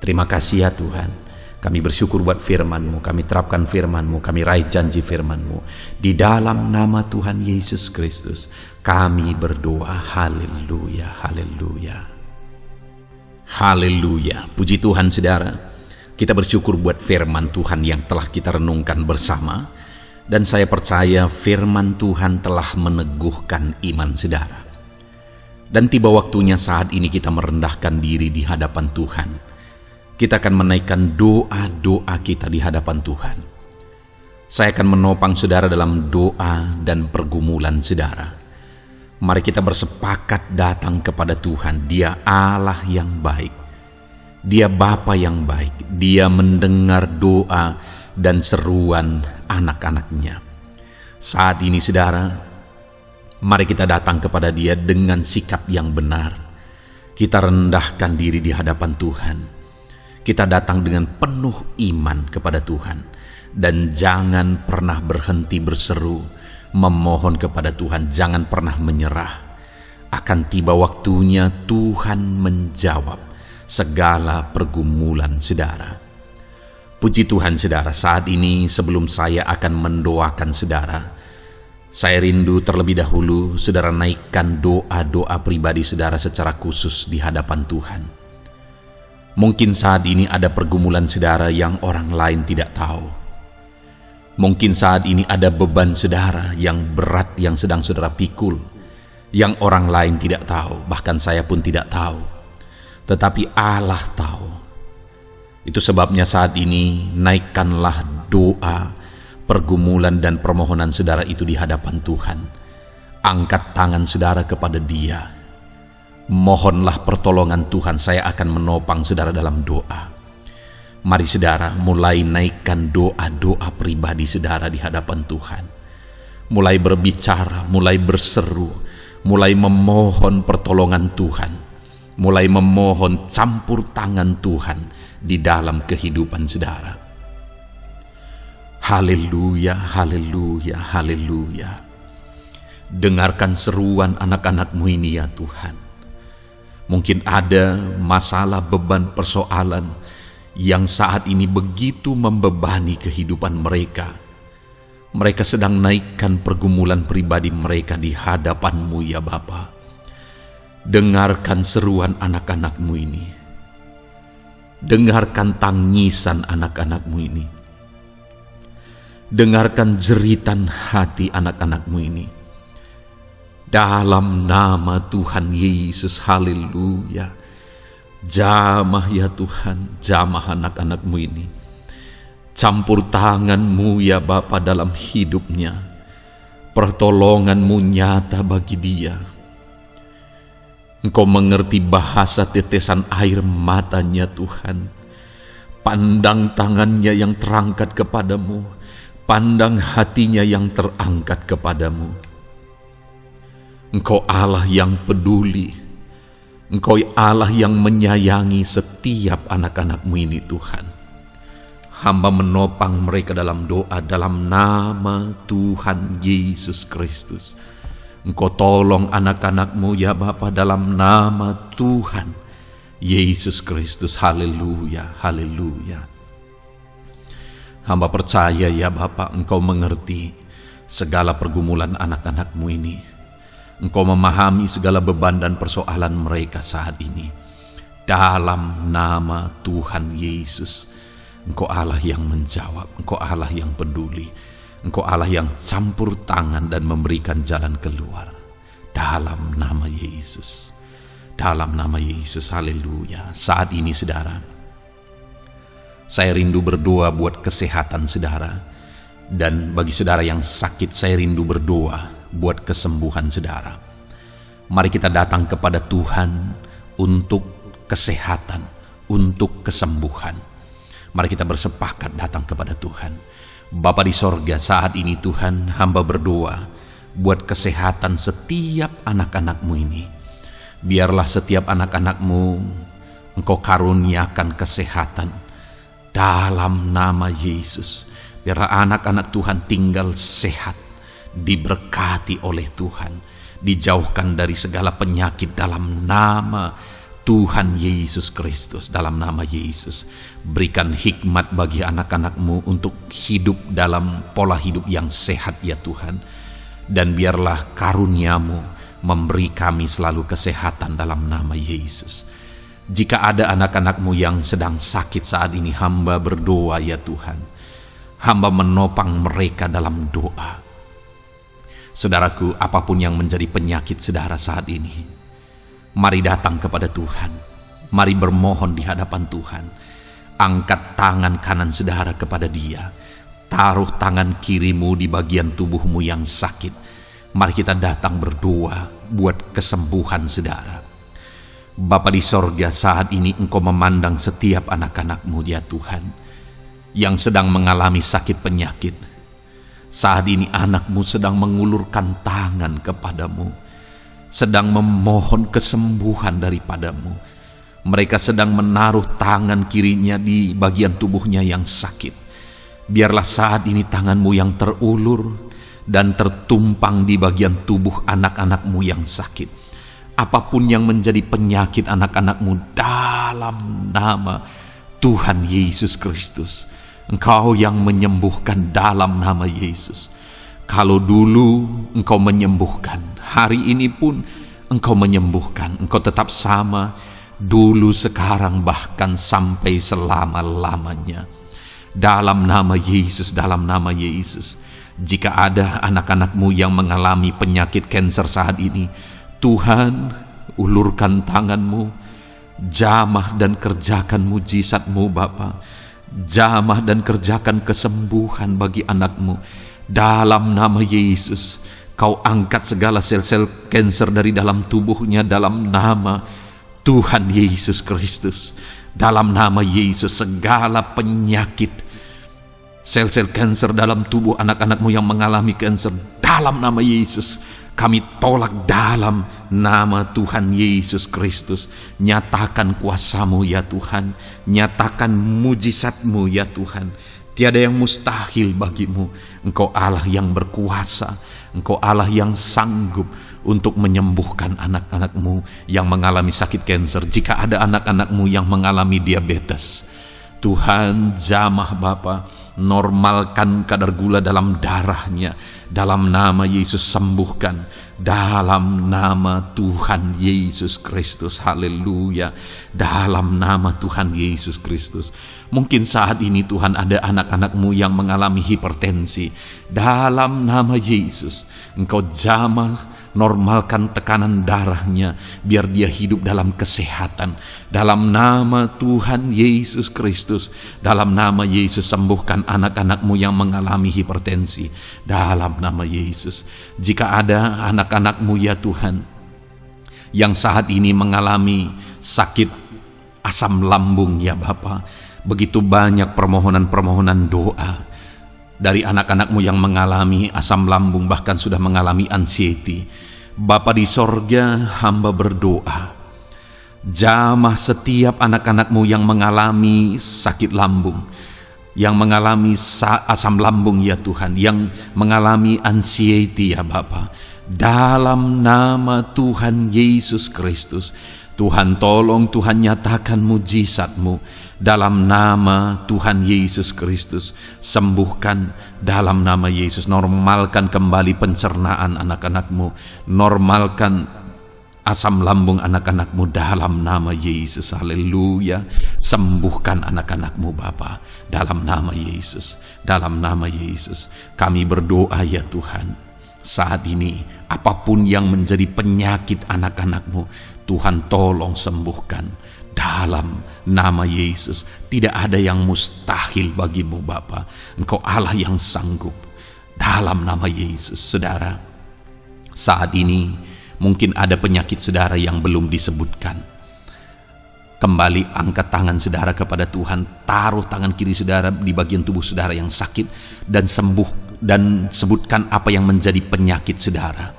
Terima kasih ya Tuhan. Kami bersyukur buat firman-Mu, kami terapkan firman-Mu, kami raih janji firman-Mu. Di dalam nama Tuhan Yesus Kristus, kami berdoa. Haleluya, haleluya. Haleluya, puji Tuhan saudara. Kita bersyukur buat firman Tuhan yang telah kita renungkan bersama, dan saya percaya firman Tuhan telah meneguhkan iman saudara. Dan tiba waktunya saat ini kita merendahkan diri di hadapan Tuhan. Kita akan menaikkan doa-doa kita di hadapan Tuhan. Saya akan menopang saudara dalam doa dan pergumulan saudara. Mari kita bersepakat datang kepada Tuhan. Dia Allah yang baik. Dia Bapa yang baik. Dia mendengar doa dan seruan anak-anaknya. Saat ini saudara, mari kita datang kepada Dia dengan sikap yang benar. Kita rendahkan diri di hadapan Tuhan. Kita datang dengan penuh iman kepada Tuhan. Dan jangan pernah berhenti berseru, memohon kepada Tuhan. Jangan pernah menyerah. Akan tiba waktunya Tuhan menjawab segala pergumulan saudara. Puji Tuhan saudara, saat ini sebelum saya akan mendoakan saudara, saya rindu terlebih dahulu saudara naikkan doa-doa pribadi saudara secara khusus di hadapan Tuhan. Mungkin saat ini ada pergumulan saudara yang orang lain tidak tahu. Mungkin saat ini ada beban saudara yang berat yang sedang saudara pikul, yang orang lain tidak tahu, bahkan saya pun tidak tahu. Tetapi Allah tahu. Itu sebabnya saat ini naikkanlah doa, pergumulan dan permohonan saudara itu di hadapan Tuhan. Angkat tangan saudara kepada Dia. Mohonlah pertolongan Tuhan, saya akan menopang saudara dalam doa. Mari saudara mulai naikkan doa-doa pribadi saudara di hadapan Tuhan. Mulai berbicara, mulai berseru, mulai memohon pertolongan Tuhan. Mulai memohon campur tangan Tuhan di dalam kehidupan saudara. Haleluya, haleluya, haleluya. Dengarkan seruan anak-anak-Mu ini ya Tuhan. Mungkin ada masalah, beban, persoalan yang saat ini begitu membebani kehidupan mereka. Mereka sedang naikkan pergumulan pribadi mereka di hadapan-Mu ya Bapa. Dengarkan seruan anak-anak-Mu ini. Dengarkan tangisan anak-anak-Mu ini. Dengarkan jeritan hati anak-anak-Mu ini. Dalam nama Tuhan Yesus, haleluya. Jamah ya Tuhan, jamah anak-anak-Mu ini. Campur tangan-Mu ya Bapa dalam hidupnya. Pertolongan-Mu nyata bagi dia. Engkau mengerti bahasa tetesan air matanya Tuhan. Pandang tangannya yang terangkat kepadamu. Pandang hatinya yang terangkat kepadamu. Engkau Allah yang peduli. Engkau Allah yang menyayangi setiap anak-anak-Mu ini Tuhan. Hamba menopang mereka dalam doa dalam nama Tuhan Yesus Kristus. Engkau tolong anak-anak-Mu ya Bapa dalam nama Tuhan Yesus Kristus. Haleluya, haleluya. Hamba percaya ya Bapa, Engkau mengerti segala pergumulan anak-anak-Mu ini. Engkau memahami segala beban dan persoalan mereka saat ini. Dalam nama Tuhan Yesus, Engkau Allah yang menjawab, Engkau Allah yang peduli. Engkau Allah yang campur tangan dan memberikan jalan keluar. Dalam nama Yesus. Dalam nama Yesus, haleluya. Saat ini saudara, saya rindu berdoa buat kesehatan saudara. Dan bagi saudara yang sakit, saya rindu berdoa buat kesembuhan saudara. Mari kita datang kepada Tuhan untuk kesehatan, untuk kesembuhan. Mari kita bersepakat datang kepada Tuhan. Bapa di sorga, saat ini Tuhan, hamba berdoa buat kesehatan setiap anak-anak-Mu ini. Biarlah setiap anak-anak-Mu Engkau karuniakan kesehatan dalam nama Yesus. Biarlah anak-anak Tuhan tinggal sehat, diberkati oleh Tuhan, dijauhkan dari segala penyakit dalam nama Tuhan Yesus Kristus. Dalam nama Yesus, berikan hikmat bagi anak-anak-Mu untuk hidup dalam pola hidup yang sehat ya Tuhan. Dan biarlah karunia-Mu memberi kami selalu kesehatan dalam nama Yesus. Jika ada anak-anak-Mu yang sedang sakit saat ini, hamba berdoa ya Tuhan. Hamba menopang mereka dalam doa. Saudaraku, apapun yang menjadi penyakit saudara saat ini, mari datang kepada Tuhan. Mari bermohon di hadapan Tuhan. Angkat tangan kanan saudara kepada Dia. Taruh tangan kirimu di bagian tubuhmu yang sakit. Mari kita datang berdoa buat kesembuhan saudara. Bapa di sorga, saat ini Engkau memandang setiap anak-anak-Mu ya Tuhan, yang sedang mengalami sakit penyakit. Saat ini anak-Mu sedang mengulurkan tangan kepadamu, sedang memohon kesembuhan daripadamu. Mereka sedang menaruh tangan kirinya di bagian tubuhnya yang sakit. Biarlah saat ini tangan-Mu yang terulur dan tertumpang di bagian tubuh anak-anak-Mu yang sakit. Apapun yang menjadi penyakit anak-anak-Mu, dalam nama Tuhan Yesus Kristus, Engkau yang menyembuhkan dalam nama Yesus. Kalau dulu Engkau menyembuhkan, hari ini pun Engkau menyembuhkan. Engkau tetap sama, dulu, sekarang, bahkan sampai selama-lamanya. Dalam nama Yesus, dalam nama Yesus. Jika ada anak-anak-Mu yang mengalami penyakit kanker saat ini, Tuhan, ulurkan tangan-Mu, jamah dan kerjakan mujizat-Mu Bapa. Jamah dan kerjakan kesembuhan bagi anak-Mu. Dalam nama Yesus, Kau angkat segala sel-sel kanker dari dalam tubuhnya dalam nama Tuhan Yesus Kristus. Dalam nama Yesus, segala penyakit, sel-sel kanker dalam tubuh anak-anak-Mu yang mengalami kanker, dalam nama Yesus, kami tolak dalam nama Tuhan Yesus Kristus. Nyatakan kuasa-Mu ya Tuhan. Nyatakan mujizat-Mu ya Tuhan. Tiada yang mustahil bagi-Mu. Engkau Allah yang berkuasa. Engkau Allah yang sanggup untuk menyembuhkan anak-anak-Mu yang mengalami sakit kanker. Jika ada anak-anak-Mu yang mengalami diabetes, Tuhan, jamah Bapa, normalkan kadar gula dalam darahnya. Dalam nama Yesus, sembuhkan. Dalam nama Tuhan Yesus Kristus. Haleluya. Dalam nama Tuhan Yesus Kristus. Mungkin saat ini Tuhan ada anak-anak-Mu yang mengalami hipertensi. Dalam nama Yesus, Engkau jamah, normalkan tekanan darahnya, biar dia hidup dalam kesehatan. Dalam nama Tuhan Yesus Kristus, dalam nama Yesus, sembuhkan anak-anak-Mu yang mengalami hipertensi. Dalam nama Yesus. Jika ada anak-anak-Mu ya Tuhan yang saat ini mengalami sakit asam lambung ya Bapa, begitu banyak permohonan-permohonan doa dari anak-anak-Mu yang mengalami asam lambung, bahkan sudah mengalami anxiety. Bapa di sorga, hamba berdoa, jamah setiap anak-anak-Mu yang mengalami sakit lambung, yang mengalami asam lambung ya Tuhan, yang mengalami anxiety ya Bapa. Dalam nama Tuhan Yesus Kristus, Tuhan tolong, Tuhan nyatakan mujizat-Mu. Dalam nama Tuhan Yesus Kristus, sembuhkan dalam nama Yesus. Normalkan kembali pencernaan anak-anak-Mu. Normalkan asam lambung anak-anak-Mu dalam nama Yesus. Haleluya. Sembuhkan anak-anak-Mu Bapa dalam nama Yesus. Dalam nama Yesus kami berdoa ya Tuhan. Saat ini apapun yang menjadi penyakit anak-anak-Mu, Tuhan tolong sembuhkan Dalam nama Yesus, tidak ada yang mustahil bagimu Bapa. Engkau Allah yang sanggup. Dalam nama Yesus, saudara, saat ini mungkin ada penyakit saudara yang belum disebutkan. Kembali angkat tangan saudara kepada Tuhan, taruh tangan kiri saudara di bagian tubuh saudara yang sakit, dan sembuh, dan sebutkan apa yang menjadi penyakit saudara.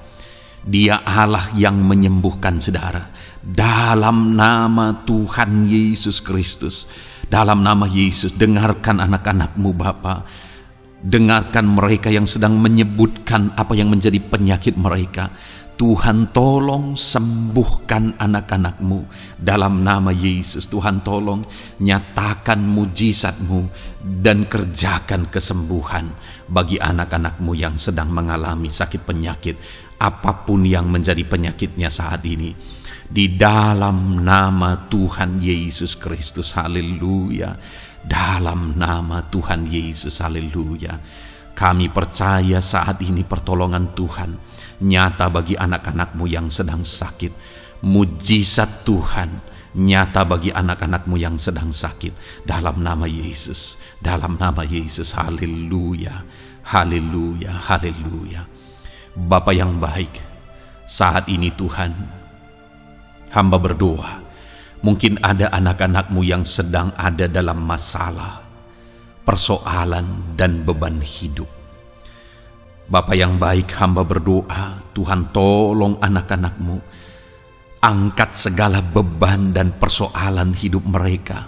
Dia Allah yang menyembuhkan saudara. Dalam nama Tuhan Yesus Kristus, dalam nama Yesus, dengarkan anak-anakmu Bapa. Dengarkan mereka yang sedang menyebutkan apa yang menjadi penyakit mereka. Tuhan tolong sembuhkan anak-anakmu dalam nama Yesus. Tuhan tolong nyatakan mujizat-Mu dan kerjakan kesembuhan bagi anak-anakmu yang sedang mengalami sakit penyakit, apapun yang menjadi penyakitnya saat ini. Di dalam nama Tuhan Yesus Kristus, haleluya. Dalam nama Tuhan Yesus, haleluya. Kami percaya saat ini pertolongan Tuhan nyata bagi anak-anakmu yang sedang sakit. Mujizat Tuhan nyata bagi anak-anakmu yang sedang sakit. Dalam nama Yesus, dalam nama Yesus, haleluya, haleluya, haleluya. Bapa yang baik, saat ini Tuhan, hamba berdoa, mungkin ada anak-anakmu yang sedang ada dalam masalah, persoalan, dan beban hidup. Bapa yang baik, hamba berdoa, Tuhan tolong anak-anakmu, angkat segala beban dan persoalan hidup mereka.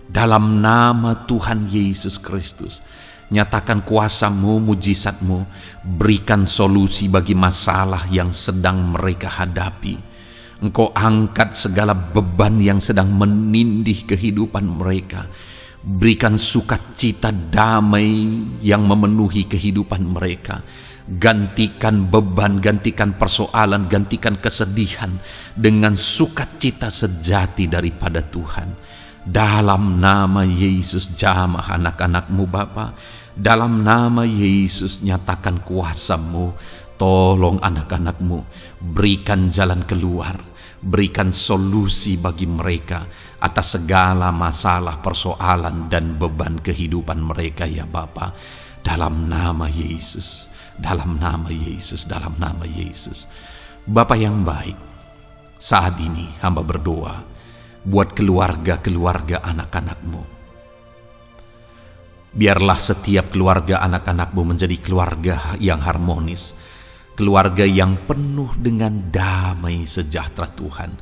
Dalam nama Tuhan Yesus Kristus, nyatakan kuasa-Mu, mujizat-Mu, berikan solusi bagi masalah yang sedang mereka hadapi. Engkau angkat segala beban yang sedang menindih kehidupan mereka. Berikan sukacita damai yang memenuhi kehidupan mereka. Gantikan beban, gantikan persoalan, gantikan kesedihan dengan sukacita sejati daripada Tuhan. Dalam nama Yesus, jamah anak-anakmu Bapa. Dalam nama Yesus, nyatakan kuasa-Mu. Tolong anak-anakmu, berikan jalan keluar, berikan solusi bagi mereka atas segala masalah, persoalan, dan beban kehidupan mereka ya Bapa. Dalam nama Yesus, dalam nama Yesus, dalam nama Yesus. Bapa yang baik, saat ini hamba berdoa buat keluarga-keluarga anak-anakmu. Biarlah setiap keluarga anak-anakmu menjadi keluarga yang harmonis, keluarga yang penuh dengan damai sejahtera Tuhan,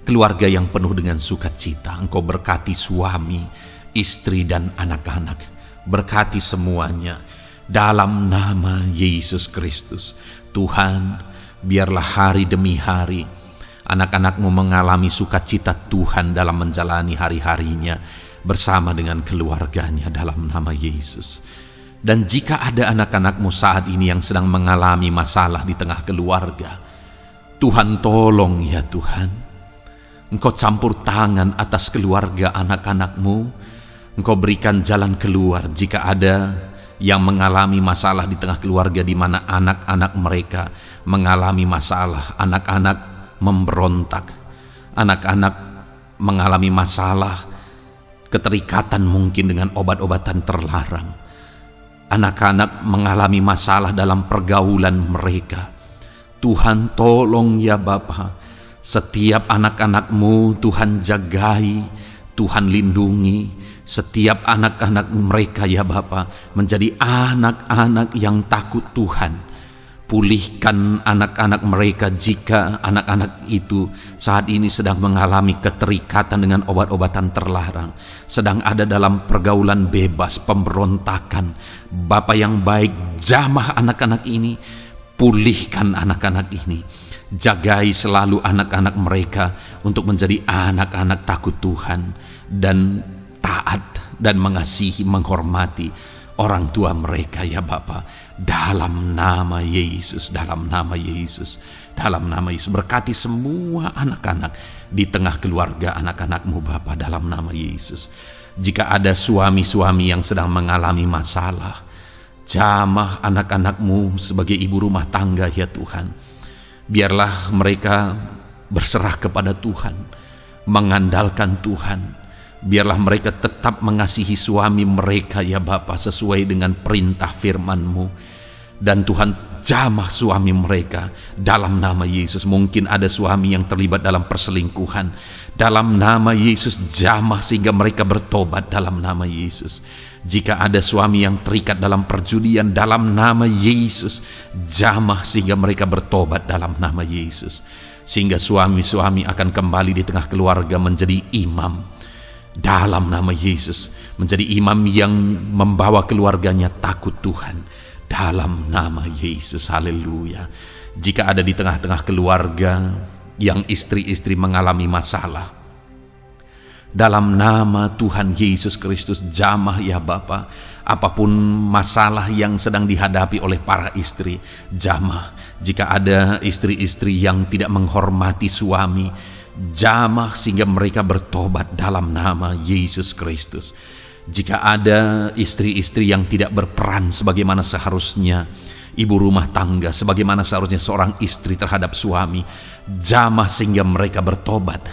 keluarga yang penuh dengan sukacita. Engkau berkati suami, istri, dan anak-anak, berkati semuanya dalam nama Yesus Kristus. Tuhan, biarlah hari demi hari anak-anakmu mengalami sukacita Tuhan dalam menjalani hari-harinya bersama dengan keluarganya dalam nama Yesus. Dan jika ada anak-anakmu saat ini yang sedang mengalami masalah di tengah keluarga, Tuhan tolong ya Tuhan. Engkau campur tangan atas keluarga anak-anakmu. Engkau berikan jalan keluar jika ada yang mengalami masalah di tengah keluarga, di mana anak-anak mereka mengalami masalah, anak-anak memberontak, anak-anak mengalami masalah, keterikatan mungkin dengan obat-obatan terlarang. Anak-anak mengalami masalah dalam pergaulan mereka. Tuhan tolong ya Bapa, setiap anak-anakmu Tuhan jagai, Tuhan lindungi. Setiap anak-anak mereka ya Bapa menjadi anak-anak yang takut Tuhan. Pulihkan anak-anak mereka jika anak-anak itu saat ini sedang mengalami keterikatan dengan obat-obatan terlarang, sedang ada dalam pergaulan bebas, pemberontakan. Bapa yang baik, jamah anak-anak ini, pulihkan anak-anak ini. Jagai selalu anak-anak mereka untuk menjadi anak-anak takut Tuhan dan taat dan mengasihi, menghormati orang tua mereka ya Bapa. Dalam nama Yesus, dalam nama Yesus, dalam nama Yesus, berkati semua anak-anak di tengah keluarga anak-anakmu Bapa, dalam nama Yesus. Jika ada suami-suami yang sedang mengalami masalah, jamah anak-anakmu sebagai ibu rumah tangga, ya Tuhan. Biarlah mereka berserah kepada Tuhan. mengandalkan Tuhan. Biarlah mereka tetap mengasihi suami mereka ya Bapa, sesuai dengan perintah firman-Mu. Dan Tuhan, jamah suami mereka dalam nama Yesus. Mungkin ada suami yang terlibat dalam perselingkuhan, dalam nama Yesus jamah sehingga mereka bertobat dalam nama Yesus. Jika ada suami yang terikat dalam perjudian, dalam nama Yesus jamah sehingga mereka bertobat dalam nama Yesus. Sehingga suami-suami akan kembali di tengah keluarga menjadi imam dalam nama Yesus, menjadi imam yang membawa keluarganya takut Tuhan dalam nama Yesus. Haleluya. Jika ada di tengah-tengah keluarga yang istri-istri mengalami masalah, dalam nama Tuhan Yesus Kristus jamah ya Bapa, apapun masalah yang sedang dihadapi oleh para istri, jamah. Jika ada istri-istri yang tidak menghormati suami, jamah sehingga mereka bertobat dalam nama Yesus Kristus. Jika ada istri-istri yang tidak berperan sebagaimana seharusnya ibu rumah tangga, sebagaimana seharusnya seorang istri terhadap suami, jamah sehingga mereka bertobat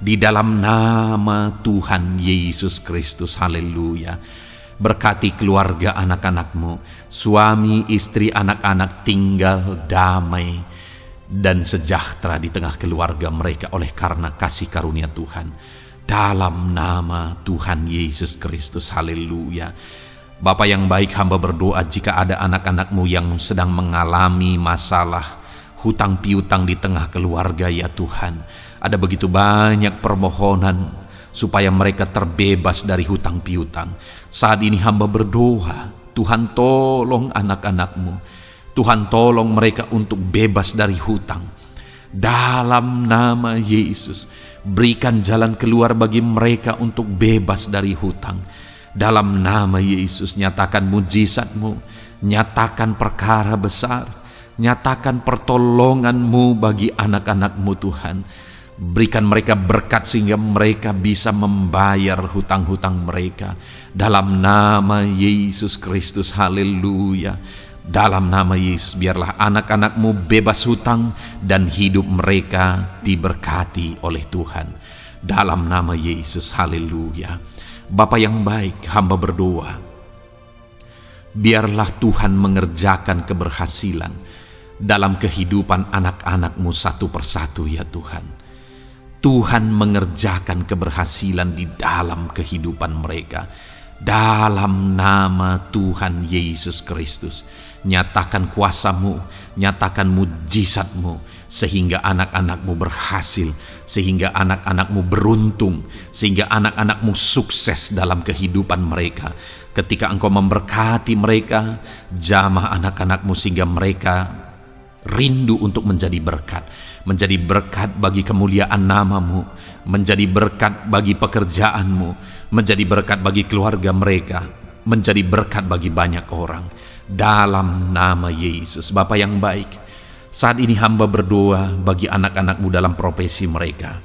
di dalam nama Tuhan Yesus Kristus. Haleluya. Berkati keluarga anak-anak-Mu, suami, istri, anak-anak tinggal damai dan sejahtera di tengah keluarga mereka oleh karena kasih karunia Tuhan. Dalam nama Tuhan Yesus Kristus. Haleluya. Bapa yang baik, hamba berdoa jika ada anak-anak-Mu yang sedang mengalami masalah hutang piutang di tengah keluarga ya Tuhan. Ada begitu banyak permohonan supaya mereka terbebas dari hutang piutang. Saat ini hamba berdoa, Tuhan tolong anak-anak-Mu. Tuhan tolong mereka untuk bebas dari hutang. Dalam nama Yesus, berikan jalan keluar bagi mereka untuk bebas dari hutang. Dalam nama Yesus, nyatakan mujizat-Mu, nyatakan perkara besar, nyatakan pertolongan-Mu bagi anak-anak-Mu Tuhan. Berikan mereka berkat sehingga mereka bisa membayar hutang-hutang mereka. Dalam nama Yesus Kristus. Haleluya. Dalam nama Yesus, biarlah anak-anak-Mu bebas hutang dan hidup mereka diberkati oleh Tuhan. Dalam nama Yesus. Haleluya. Bapa yang baik, hamba berdoa, biarlah Tuhan mengerjakan keberhasilan dalam kehidupan anak-anak-Mu satu persatu ya Tuhan. Tuhan mengerjakan keberhasilan di dalam kehidupan mereka. Dalam nama Tuhan Yesus Kristus, nyatakan kuasa-Mu, nyatakan mujizat-Mu, sehingga anak-anak-Mu berhasil, sehingga anak-anak-Mu beruntung, sehingga anak-anak-Mu sukses dalam kehidupan mereka. Ketika Engkau memberkati mereka, jamah anak-anak-Mu sehingga mereka rindu untuk menjadi berkat bagi kemuliaan nama-Mu, menjadi berkat bagi pekerjaan-Mu, menjadi berkat bagi keluarga mereka, menjadi berkat bagi banyak orang. Dalam nama Yesus. Bapa yang baik, saat ini hamba berdoa bagi anak-anak-Mu dalam profesi mereka.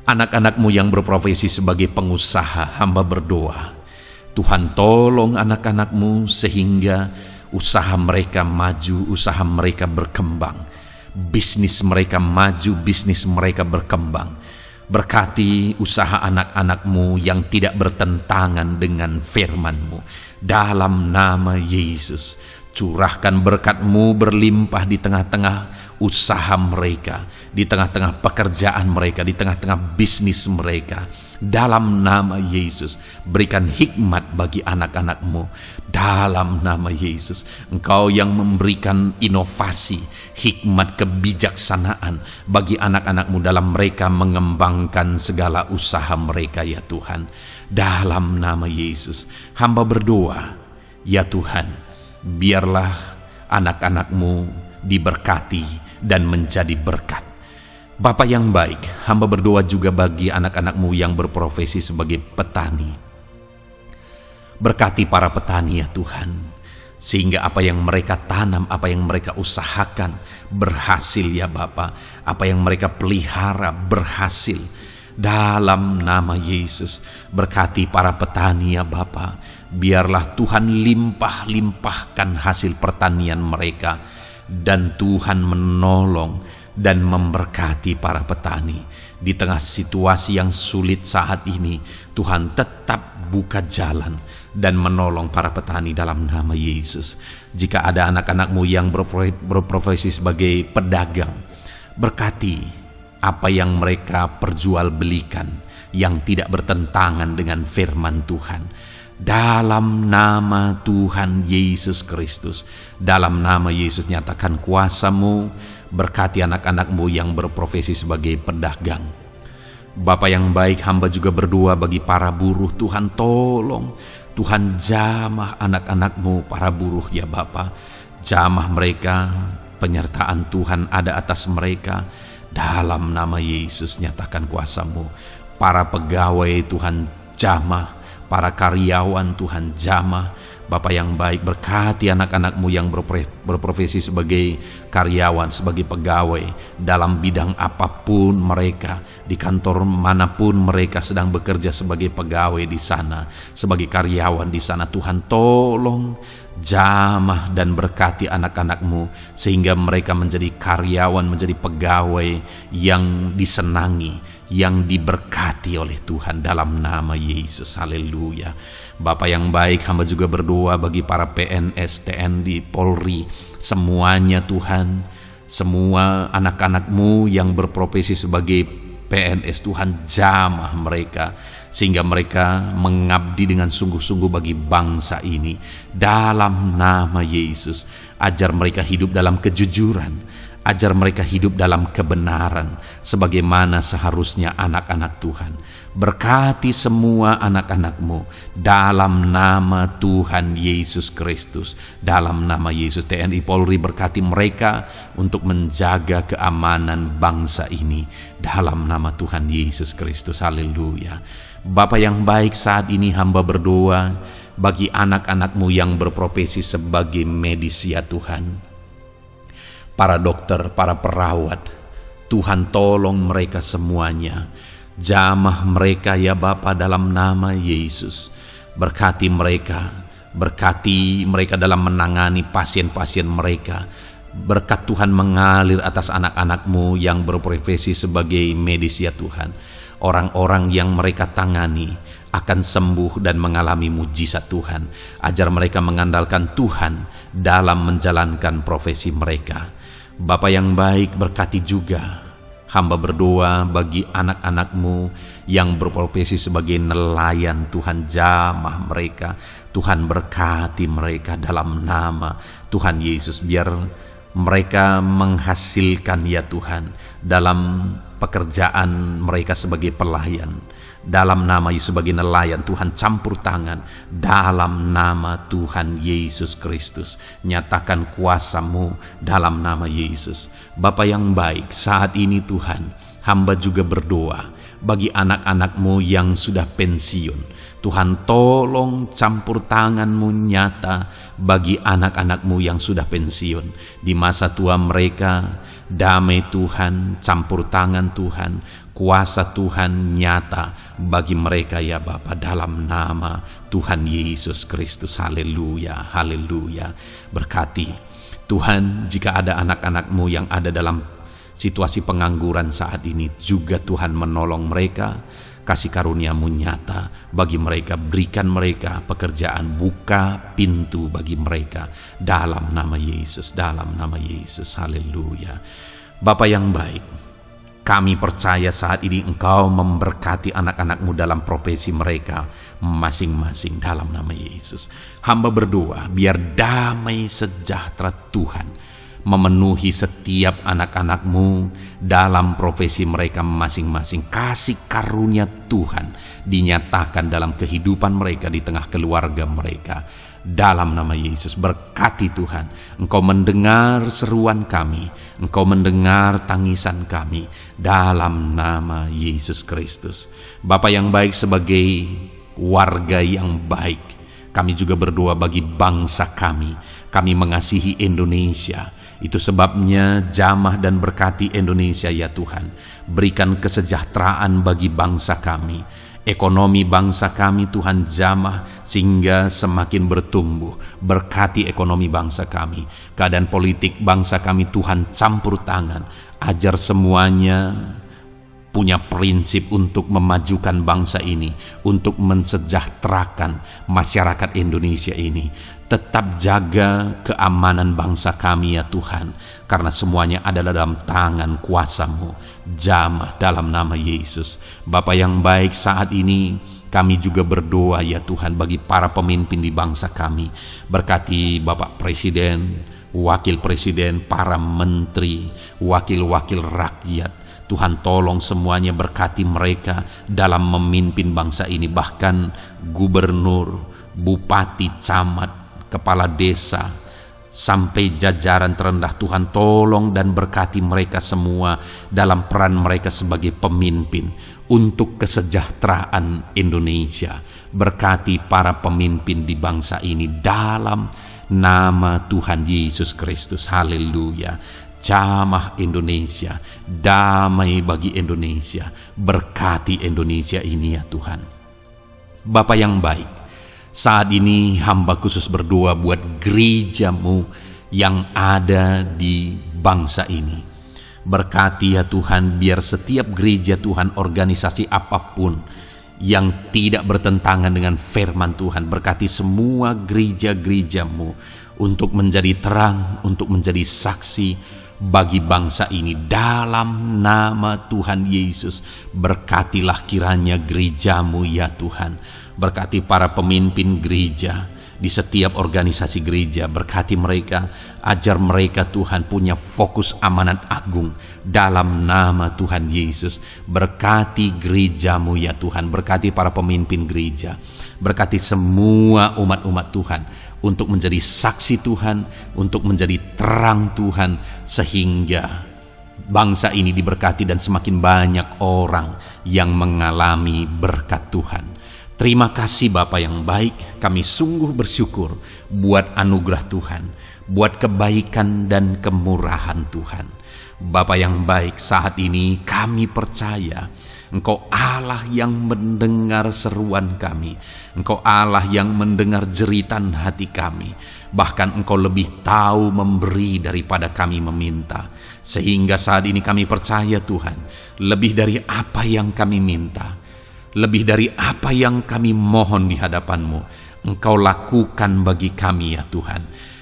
Anak-anak-Mu yang berprofesi sebagai pengusaha, hamba berdoa, Tuhan tolong anak-anak-Mu sehingga usaha mereka maju, usaha mereka berkembang, bisnis mereka maju, bisnis mereka berkembang. Berkati usaha anak-anak-Mu yang tidak bertentangan dengan firman-Mu. Dalam nama Yesus, curahkan berkat-Mu berlimpah di tengah-tengah usaha mereka, di tengah-tengah pekerjaan mereka, di tengah-tengah bisnis mereka. Dalam nama Yesus, berikan hikmat bagi anak-anak-Mu. Dalam nama Yesus, Engkau yang memberikan inovasi, hikmat, kebijaksanaan bagi anak-anak-Mu dalam mereka mengembangkan segala usaha mereka ya Tuhan. Dalam nama Yesus, hamba berdoa, ya Tuhan, biarlah anak-anak-Mu diberkati dan menjadi berkat. Bapa yang baik, hamba berdoa juga bagi anak-anak-Mu yang berprofesi sebagai petani. Berkati para petani ya Tuhan, sehingga apa yang mereka tanam, apa yang mereka usahakan berhasil ya Bapa. Apa yang mereka pelihara berhasil. Dalam nama Yesus, berkati para petani ya Bapa. Biarlah Tuhan limpah-limpahkan hasil pertanian mereka, dan Tuhan menolong dan memberkati para petani. Di tengah situasi yang sulit saat ini, Tuhan tetap buka jalan dan menolong para petani dalam nama Yesus. Jika ada anak-anak-Mu yang berprofesi sebagai pedagang, berkati apa yang mereka perjualbelikan yang tidak bertentangan dengan firman Tuhan. Dalam nama Tuhan Yesus Kristus, dalam nama Yesus nyatakan kuasa-Mu, berkati anak-anak-Mu yang berprofesi sebagai pedagang. Bapa yang baik, hamba juga berdoa bagi para buruh. Tuhan tolong, Tuhan jamah anak-anak-Mu para buruh ya Bapa. Jamah mereka, penyertaan Tuhan ada atas mereka. Dalam nama Yesus nyatakan kuasa-Mu. Para pegawai Tuhan jamah, para karyawan Tuhan jamah. Bapa yang baik, berkati anak-anak-Mu yang berprofesi sebagai karyawan, sebagai pegawai dalam bidang apapun mereka, di kantor manapun mereka sedang bekerja sebagai pegawai di sana, sebagai karyawan di sana. Tuhan tolong jamah dan berkati anak-anak-Mu sehingga mereka menjadi karyawan, menjadi pegawai yang disenangi, yang diberkati oleh Tuhan dalam nama Yesus. Haleluya. Bapa yang baik, hamba juga berdoa bagi para PNS, TNI, Polri, semuanya Tuhan, semua anak-anak-Mu yang berprofesi sebagai PNS, Tuhan jamah mereka sehingga mereka mengabdi dengan sungguh-sungguh bagi bangsa ini. Dalam nama Yesus, ajar mereka hidup dalam kejujuran, ajar mereka hidup dalam kebenaran sebagaimana seharusnya anak-anak Tuhan. Berkati semua anak-anak-Mu dalam nama Tuhan Yesus Kristus. Dalam nama Yesus, TNI Polri berkati mereka untuk menjaga keamanan bangsa ini dalam nama Tuhan Yesus Kristus. Haleluya. Bapa yang baik, saat ini hamba berdoa bagi anak-anak-Mu yang berprofesi sebagai medis ya Tuhan. Para dokter, para perawat, Tuhan tolong mereka semuanya. Jamah mereka ya Bapa dalam nama Yesus. Berkati mereka dalam menangani pasien-pasien mereka. Berkat Tuhan mengalir atas anak-anak-Mu yang berprofesi sebagai medis ya Tuhan. Orang-orang yang mereka tangani akan sembuh dan mengalami mujizat Tuhan. Ajar mereka mengandalkan Tuhan dalam menjalankan profesi mereka. Bapa yang baik, berkati juga hamba berdoa bagi anak-anak-Mu yang berprofesi sebagai nelayan. Tuhan jamah mereka, Tuhan berkati mereka dalam nama Tuhan Yesus. Biar mereka menghasilkan ya Tuhan dalam pekerjaan mereka sebagai pelayan. Dalam nama Yesus, sebagai nelayan, Tuhan campur tangan dalam nama Tuhan Yesus Kristus. Nyatakan kuasa-Mu dalam nama Yesus. Bapa yang baik, saat ini Tuhan, hamba juga berdoa bagi anak-anak-Mu yang sudah pensiun. Tuhan tolong campur tangan-Mu nyata bagi anak-anak-Mu yang sudah pensiun. Di masa tua mereka, damai Tuhan, campur tangan Tuhan, kuasa Tuhan nyata bagi mereka ya Bapa dalam nama Tuhan Yesus Kristus. Haleluya, haleluya. Berkati Tuhan, jika ada anak-anak-Mu yang ada dalam situasi pengangguran saat ini, juga Tuhan menolong mereka. Kasih karunia-Mu nyata bagi mereka, berikan mereka pekerjaan, buka pintu bagi mereka dalam nama Yesus, dalam nama Yesus. Haleluya. Bapa yang baik, kami percaya saat ini Engkau memberkati anak-anak-Mu dalam profesi mereka masing-masing dalam nama Yesus. Hamba berdoa biar damai sejahtera Tuhan memenuhi setiap anak-anak-Mu dalam profesi mereka masing-masing. Kasih karunia Tuhan dinyatakan dalam kehidupan mereka, di tengah keluarga mereka. Dalam nama Yesus, berkati Tuhan. Engkau mendengar seruan kami, Engkau mendengar tangisan kami dalam nama Yesus Kristus. Bapa yang baik, sebagai warga yang baik, kami juga berdoa bagi bangsa kami. Kami mengasihi Indonesia. Itu sebabnya jamah dan berkati Indonesia ya Tuhan. Berikan kesejahteraan bagi bangsa kami. Ekonomi bangsa kami Tuhan jamah sehingga semakin bertumbuh. Berkati ekonomi bangsa kami. Keadaan politik bangsa kami Tuhan campur tangan. Ajar semuanya punya prinsip untuk memajukan bangsa ini, untuk mensejahterakan masyarakat Indonesia ini. Tetap jaga keamanan bangsa kami ya Tuhan, karena semuanya adalah dalam tangan kuasa-Mu. Jamah dalam nama Yesus. Bapa yang baik, saat ini kami juga berdoa ya Tuhan bagi para pemimpin di bangsa kami. Berkati Bapak Presiden, Wakil Presiden, para menteri, wakil-wakil rakyat. Tuhan tolong semuanya, berkati mereka dalam memimpin bangsa ini. Bahkan gubernur, bupati, camat, kepala desa, sampai jajaran terendah. Tuhan tolong dan berkati mereka semua dalam peran mereka sebagai pemimpin untuk kesejahteraan Indonesia. Berkati para pemimpin di bangsa ini dalam nama Tuhan Yesus Kristus. Haleluya. Jamah Indonesia, damai bagi Indonesia. Berkati Indonesia ini ya Tuhan. Bapa yang baik, saat ini hamba khusus berdoa buat gereja-Mu yang ada di bangsa ini. Berkati ya Tuhan, biar setiap gereja Tuhan, organisasi apapun yang tidak bertentangan dengan firman Tuhan, berkati semua gereja-gereja-Mu untuk menjadi terang, untuk menjadi saksi bagi bangsa ini dalam nama Tuhan Yesus. Berkatilah kiranya gereja-Mu ya Tuhan. Berkati para pemimpin gereja di setiap organisasi gereja. Berkati mereka, ajar mereka Tuhan punya fokus amanat agung dalam nama Tuhan Yesus. Berkati gereja-Mu ya Tuhan. Berkati para pemimpin gereja. Berkati semua umat-umat Tuhan untuk menjadi saksi Tuhan, untuk menjadi terang Tuhan, sehingga bangsa ini diberkati dan semakin banyak orang yang mengalami berkat Tuhan. Terima kasih Bapa yang baik, kami sungguh bersyukur buat anugerah Tuhan, buat kebaikan dan kemurahan Tuhan. Bapa yang baik, saat ini kami percaya Engkau Allah yang mendengar seruan kami. Engkau Allah yang mendengar jeritan hati kami. Bahkan Engkau lebih tahu memberi daripada kami meminta. Sehingga saat ini kami percaya Tuhan, lebih dari apa yang kami minta, lebih dari apa yang kami mohon di hadapan-Mu, Engkau lakukan bagi kami ya Tuhan.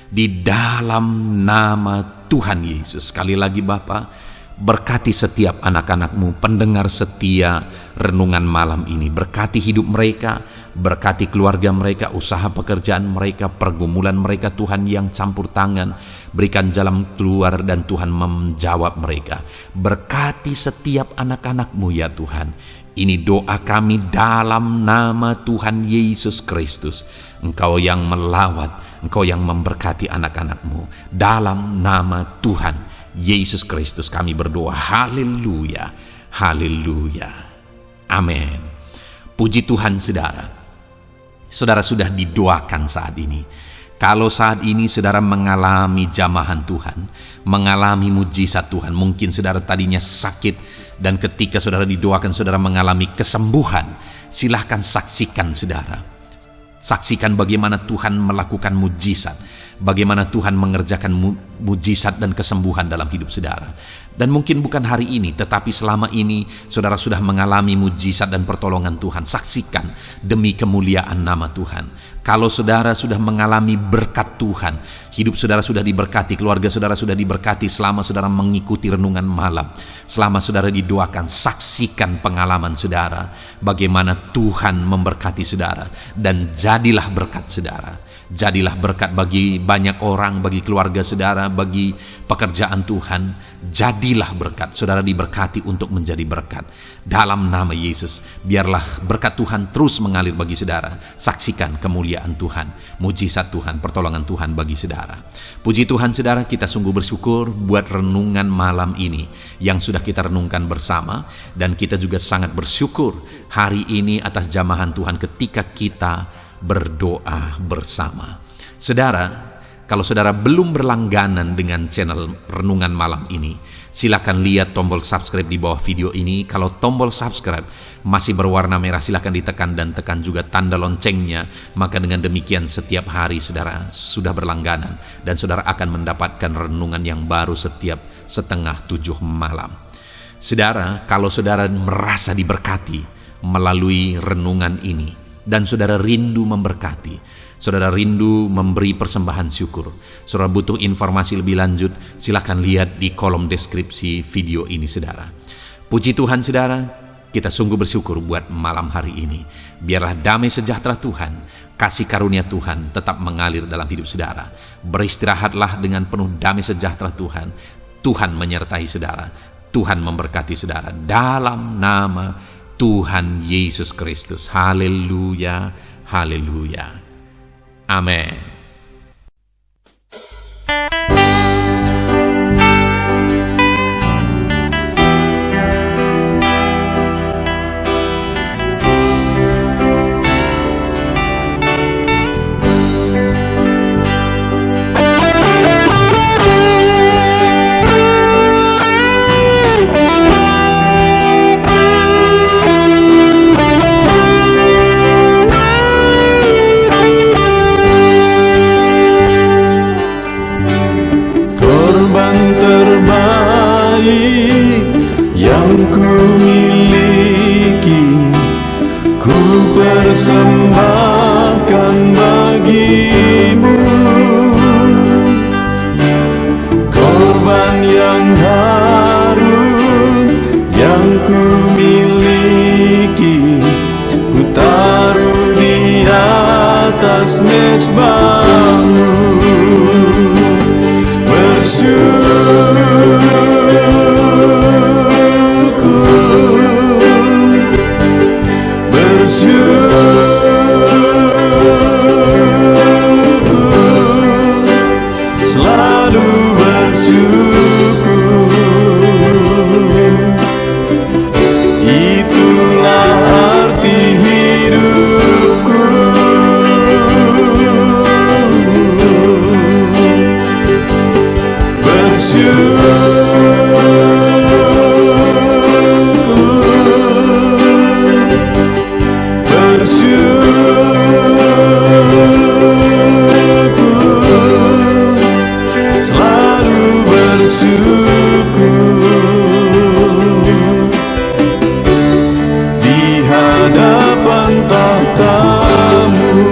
Di dalam nama Tuhan Yesus. Sekali lagi Bapa, berkati setiap anak-anak-Mu, pendengar setia renungan malam ini. Berkati hidup mereka, berkati keluarga mereka, usaha pekerjaan mereka, pergumulan mereka Tuhan yang campur tangan. Berikan jalan keluar dan Tuhan menjawab mereka. Berkati setiap anak-anak-Mu ya Tuhan. Ini doa kami dalam nama Tuhan Yesus Kristus. Engkau yang melawat, Engkau yang memberkati anak-anak-Mu. Dalam nama Tuhan Yesus Kristus kami berdoa. Haleluya, haleluya, amin. Puji Tuhan saudara. Saudara sudah didoakan saat ini. Kalau saat ini saudara mengalami jamahan Tuhan, mengalami mujizat Tuhan, mungkin saudara tadinya sakit dan ketika saudara didoakan saudara mengalami kesembuhan, silahkan saksikan saudara. Saksikan bagaimana Tuhan melakukan mujizat, bagaimana Tuhan mengerjakan mujizat dan kesembuhan dalam hidup saudara. Dan mungkin bukan hari ini, tetapi selama ini saudara sudah mengalami mujizat dan pertolongan Tuhan. Saksikan demi kemuliaan nama Tuhan. Kalau saudara sudah mengalami berkat Tuhan, hidup saudara sudah diberkati, keluarga saudara sudah diberkati selama saudara mengikuti renungan malam, selama saudara didoakan, saksikan pengalaman saudara, bagaimana Tuhan memberkati saudara, dan jadilah berkat saudara. Jadilah berkat bagi banyak orang, bagi keluarga saudara, bagi pekerjaan Tuhan. Jadilah berkat, saudara diberkati untuk menjadi berkat. Dalam nama Yesus, biarlah berkat Tuhan terus mengalir bagi saudara. Saksikan kemuliaan Tuhan, mujizat Tuhan, pertolongan Tuhan bagi saudara. Puji Tuhan saudara, kita sungguh bersyukur buat renungan malam ini yang sudah kita renungkan bersama. Dan kita juga sangat bersyukur hari ini atas jamahan Tuhan ketika kita berdoa bersama. Saudara, Kalau saudara belum berlangganan dengan channel Renungan Malam ini, silakan lihat tombol subscribe di bawah video ini. Kalau tombol subscribe masih berwarna merah, silakan ditekan dan tekan juga tanda loncengnya. Maka dengan demikian setiap hari saudara sudah berlangganan dan saudara akan mendapatkan renungan yang baru setiap 6:30 malam. Saudara, kalau saudara merasa diberkati melalui renungan ini dan saudara rindu memberkati, saudara rindu memberi persembahan syukur, saudara butuh informasi lebih lanjut, silakan lihat di kolom deskripsi video ini saudara. Puji Tuhan saudara, kita sungguh bersyukur buat malam hari ini. Biarlah damai sejahtera Tuhan, kasih karunia Tuhan tetap mengalir dalam hidup saudara. Beristirahatlah dengan penuh damai sejahtera Tuhan. Tuhan menyertai saudara, Tuhan memberkati saudara dalam nama Tuhan Yesus Kristus. Haleluya, haleluya. Amin. Persembahkan bagimu korban yang harum yang ku miliki, ku taruh di atas mezbahmu. Selalu bersyukur, itulah arti hidupku. Selalu bersyukur di hadapan tahta-Mu.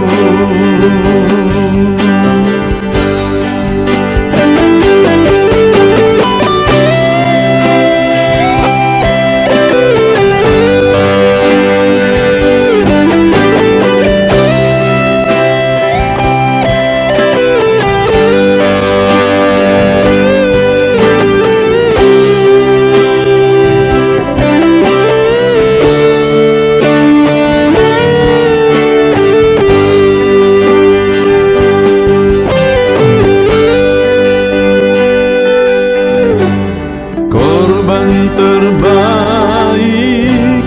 Terbaik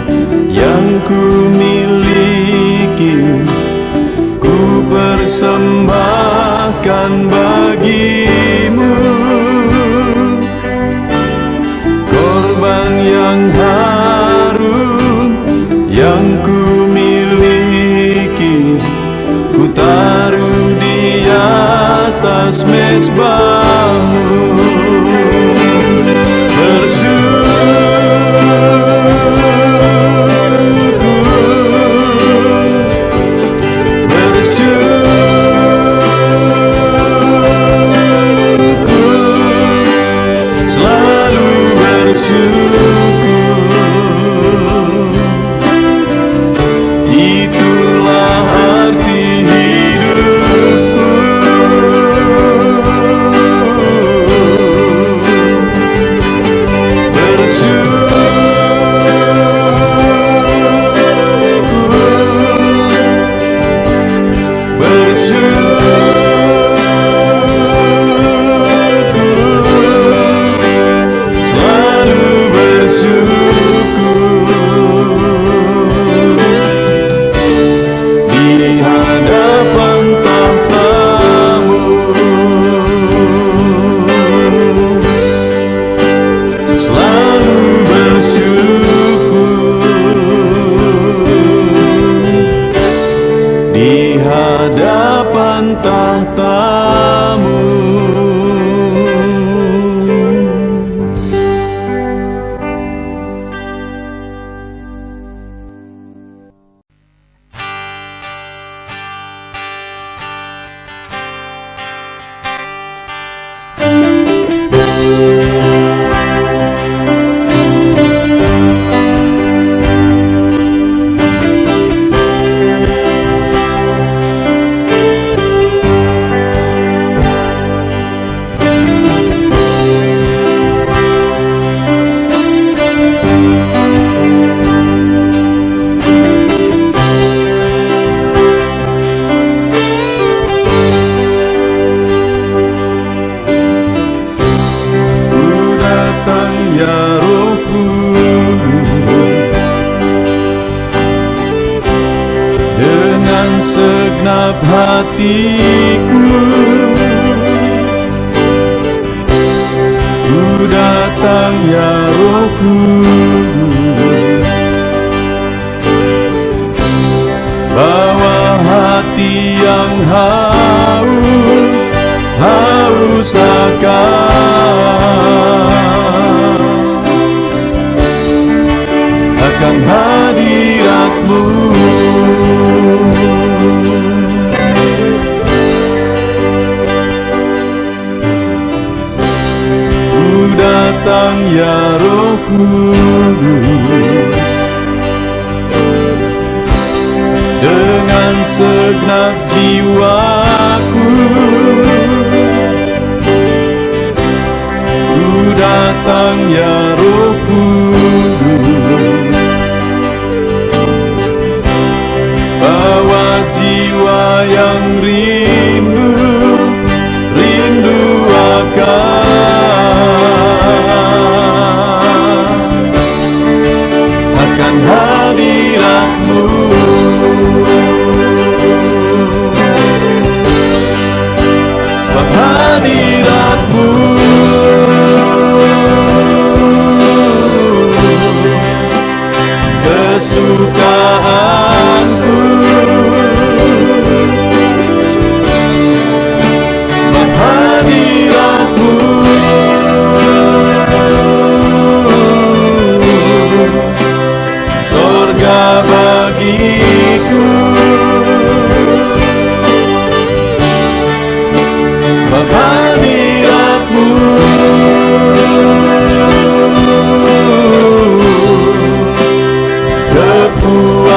yang ku miliki, ku persembahkan bagimu. Korban yang harum yang ku miliki, ku taruh di atas mezbahmu. Selalu bersyukur, itulah arti hidupku. Selalu segenap hatiku, ku datang ya Roh Kudus, bawa hati yang haus akan hadirat-Mu. Ku datang ya Roh Kudus, dengan segenap jiwaku, ku datang ya Roh Kudus, bawa jiwa yang rindu akan hadirat-Mu. Sebab hadirat-Mu kesukaanku, sebab hadirat-Mu sorga bagiku, sebab hadirat-Mu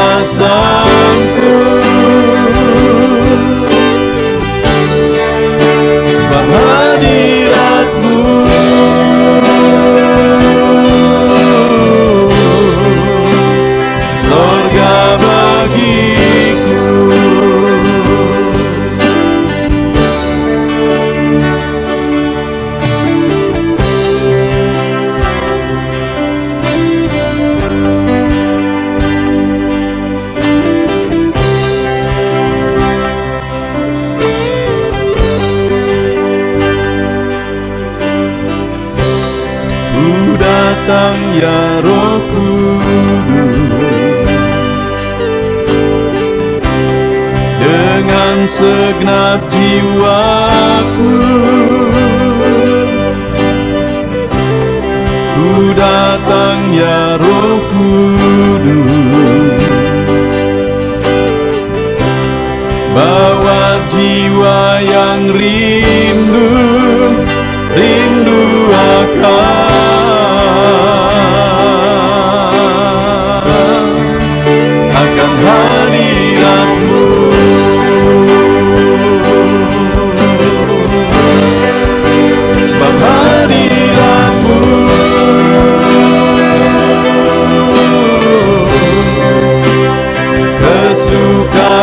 kepuasanku, sebab hadirat-Mu sorga bagiku. Ku datang ya Roh Kudus, dengan segenap jiwaku, ku datang ya Roh Kudus, bawa jiwa yang rindu akan hadirat-Mu. Sebab hadirat-Mu kesukaanku,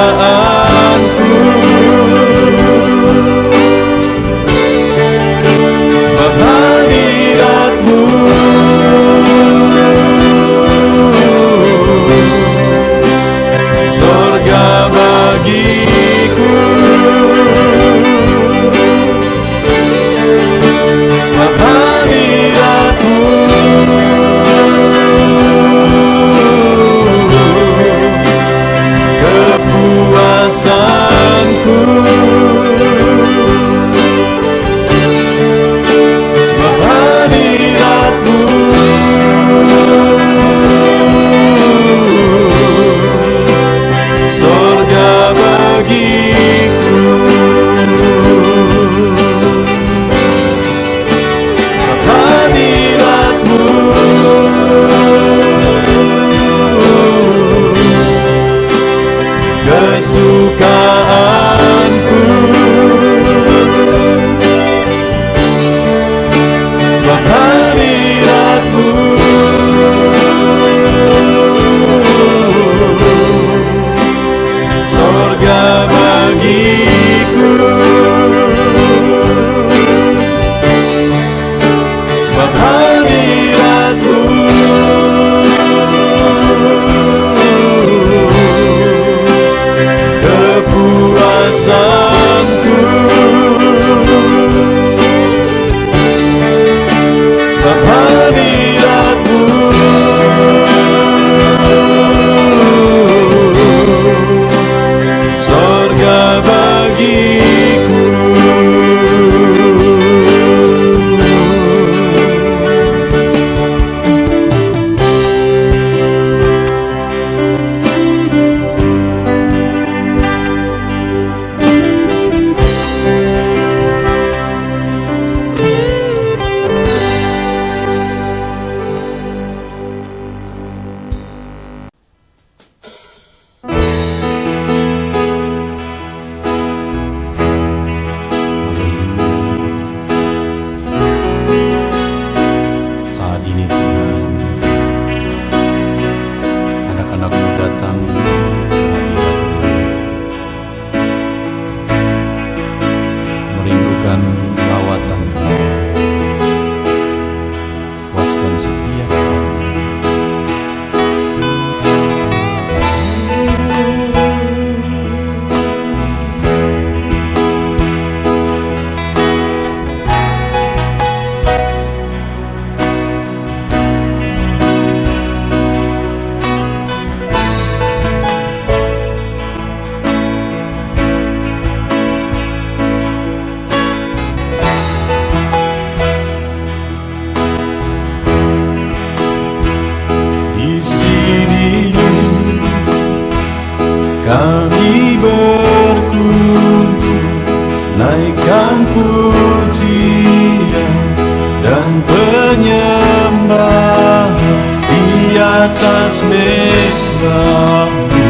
atas mezbah-Mu,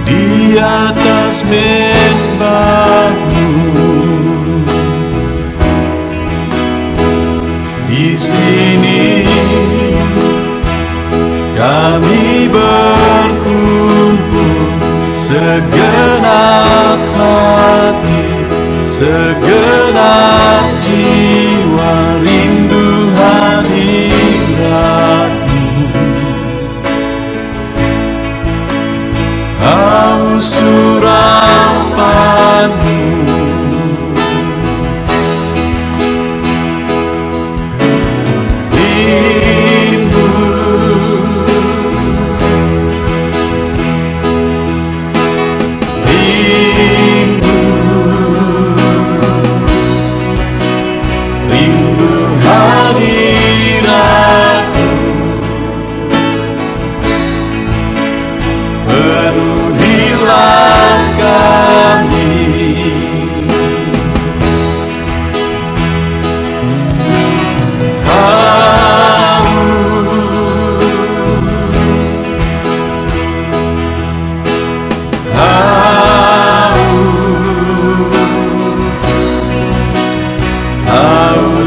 di atas mezbah-Mu. Di sini kami berkumpul, segenap hati, segenap jiwa, rindu hadirat-Mu. Haus surapan-Mu,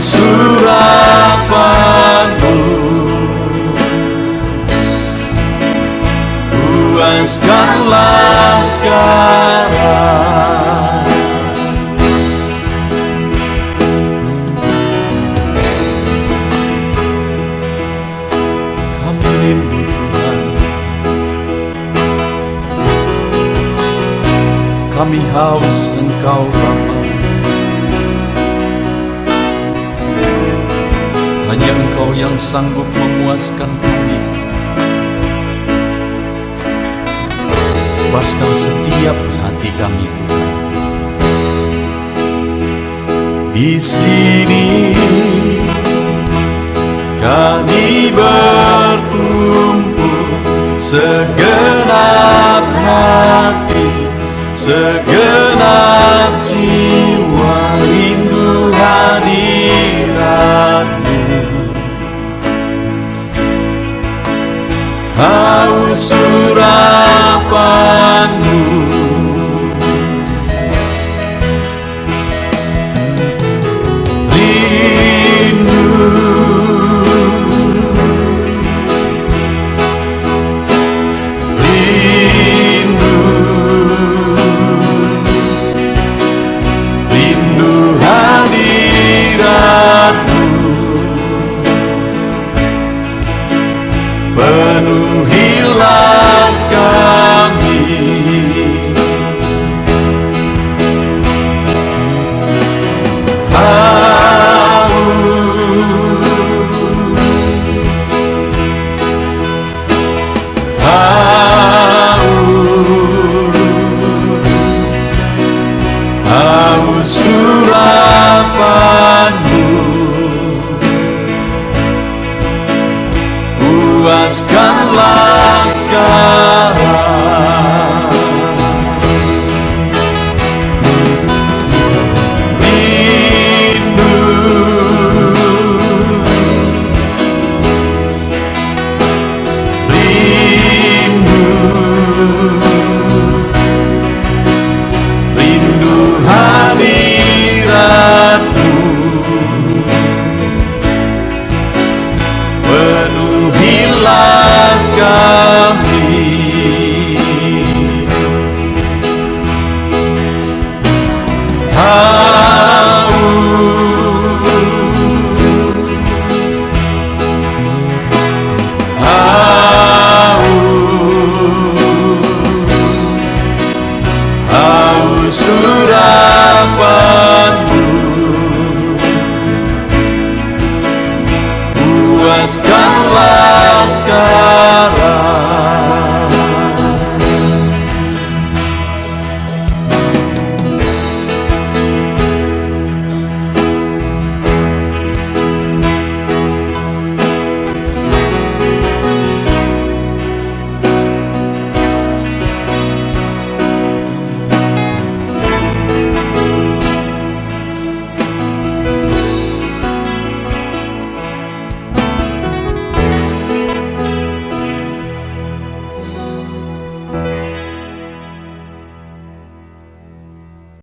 surapan-Mu, puaskanlah sekarang. Kami rindu Tuhan, kami haus Engkau Bapa. Hanya Engkau yang sanggup memuaskan kami. Puaskan setiap hati kami, Tuhan. Di sini kami berkumpul, segenap hati, segenap jiwa,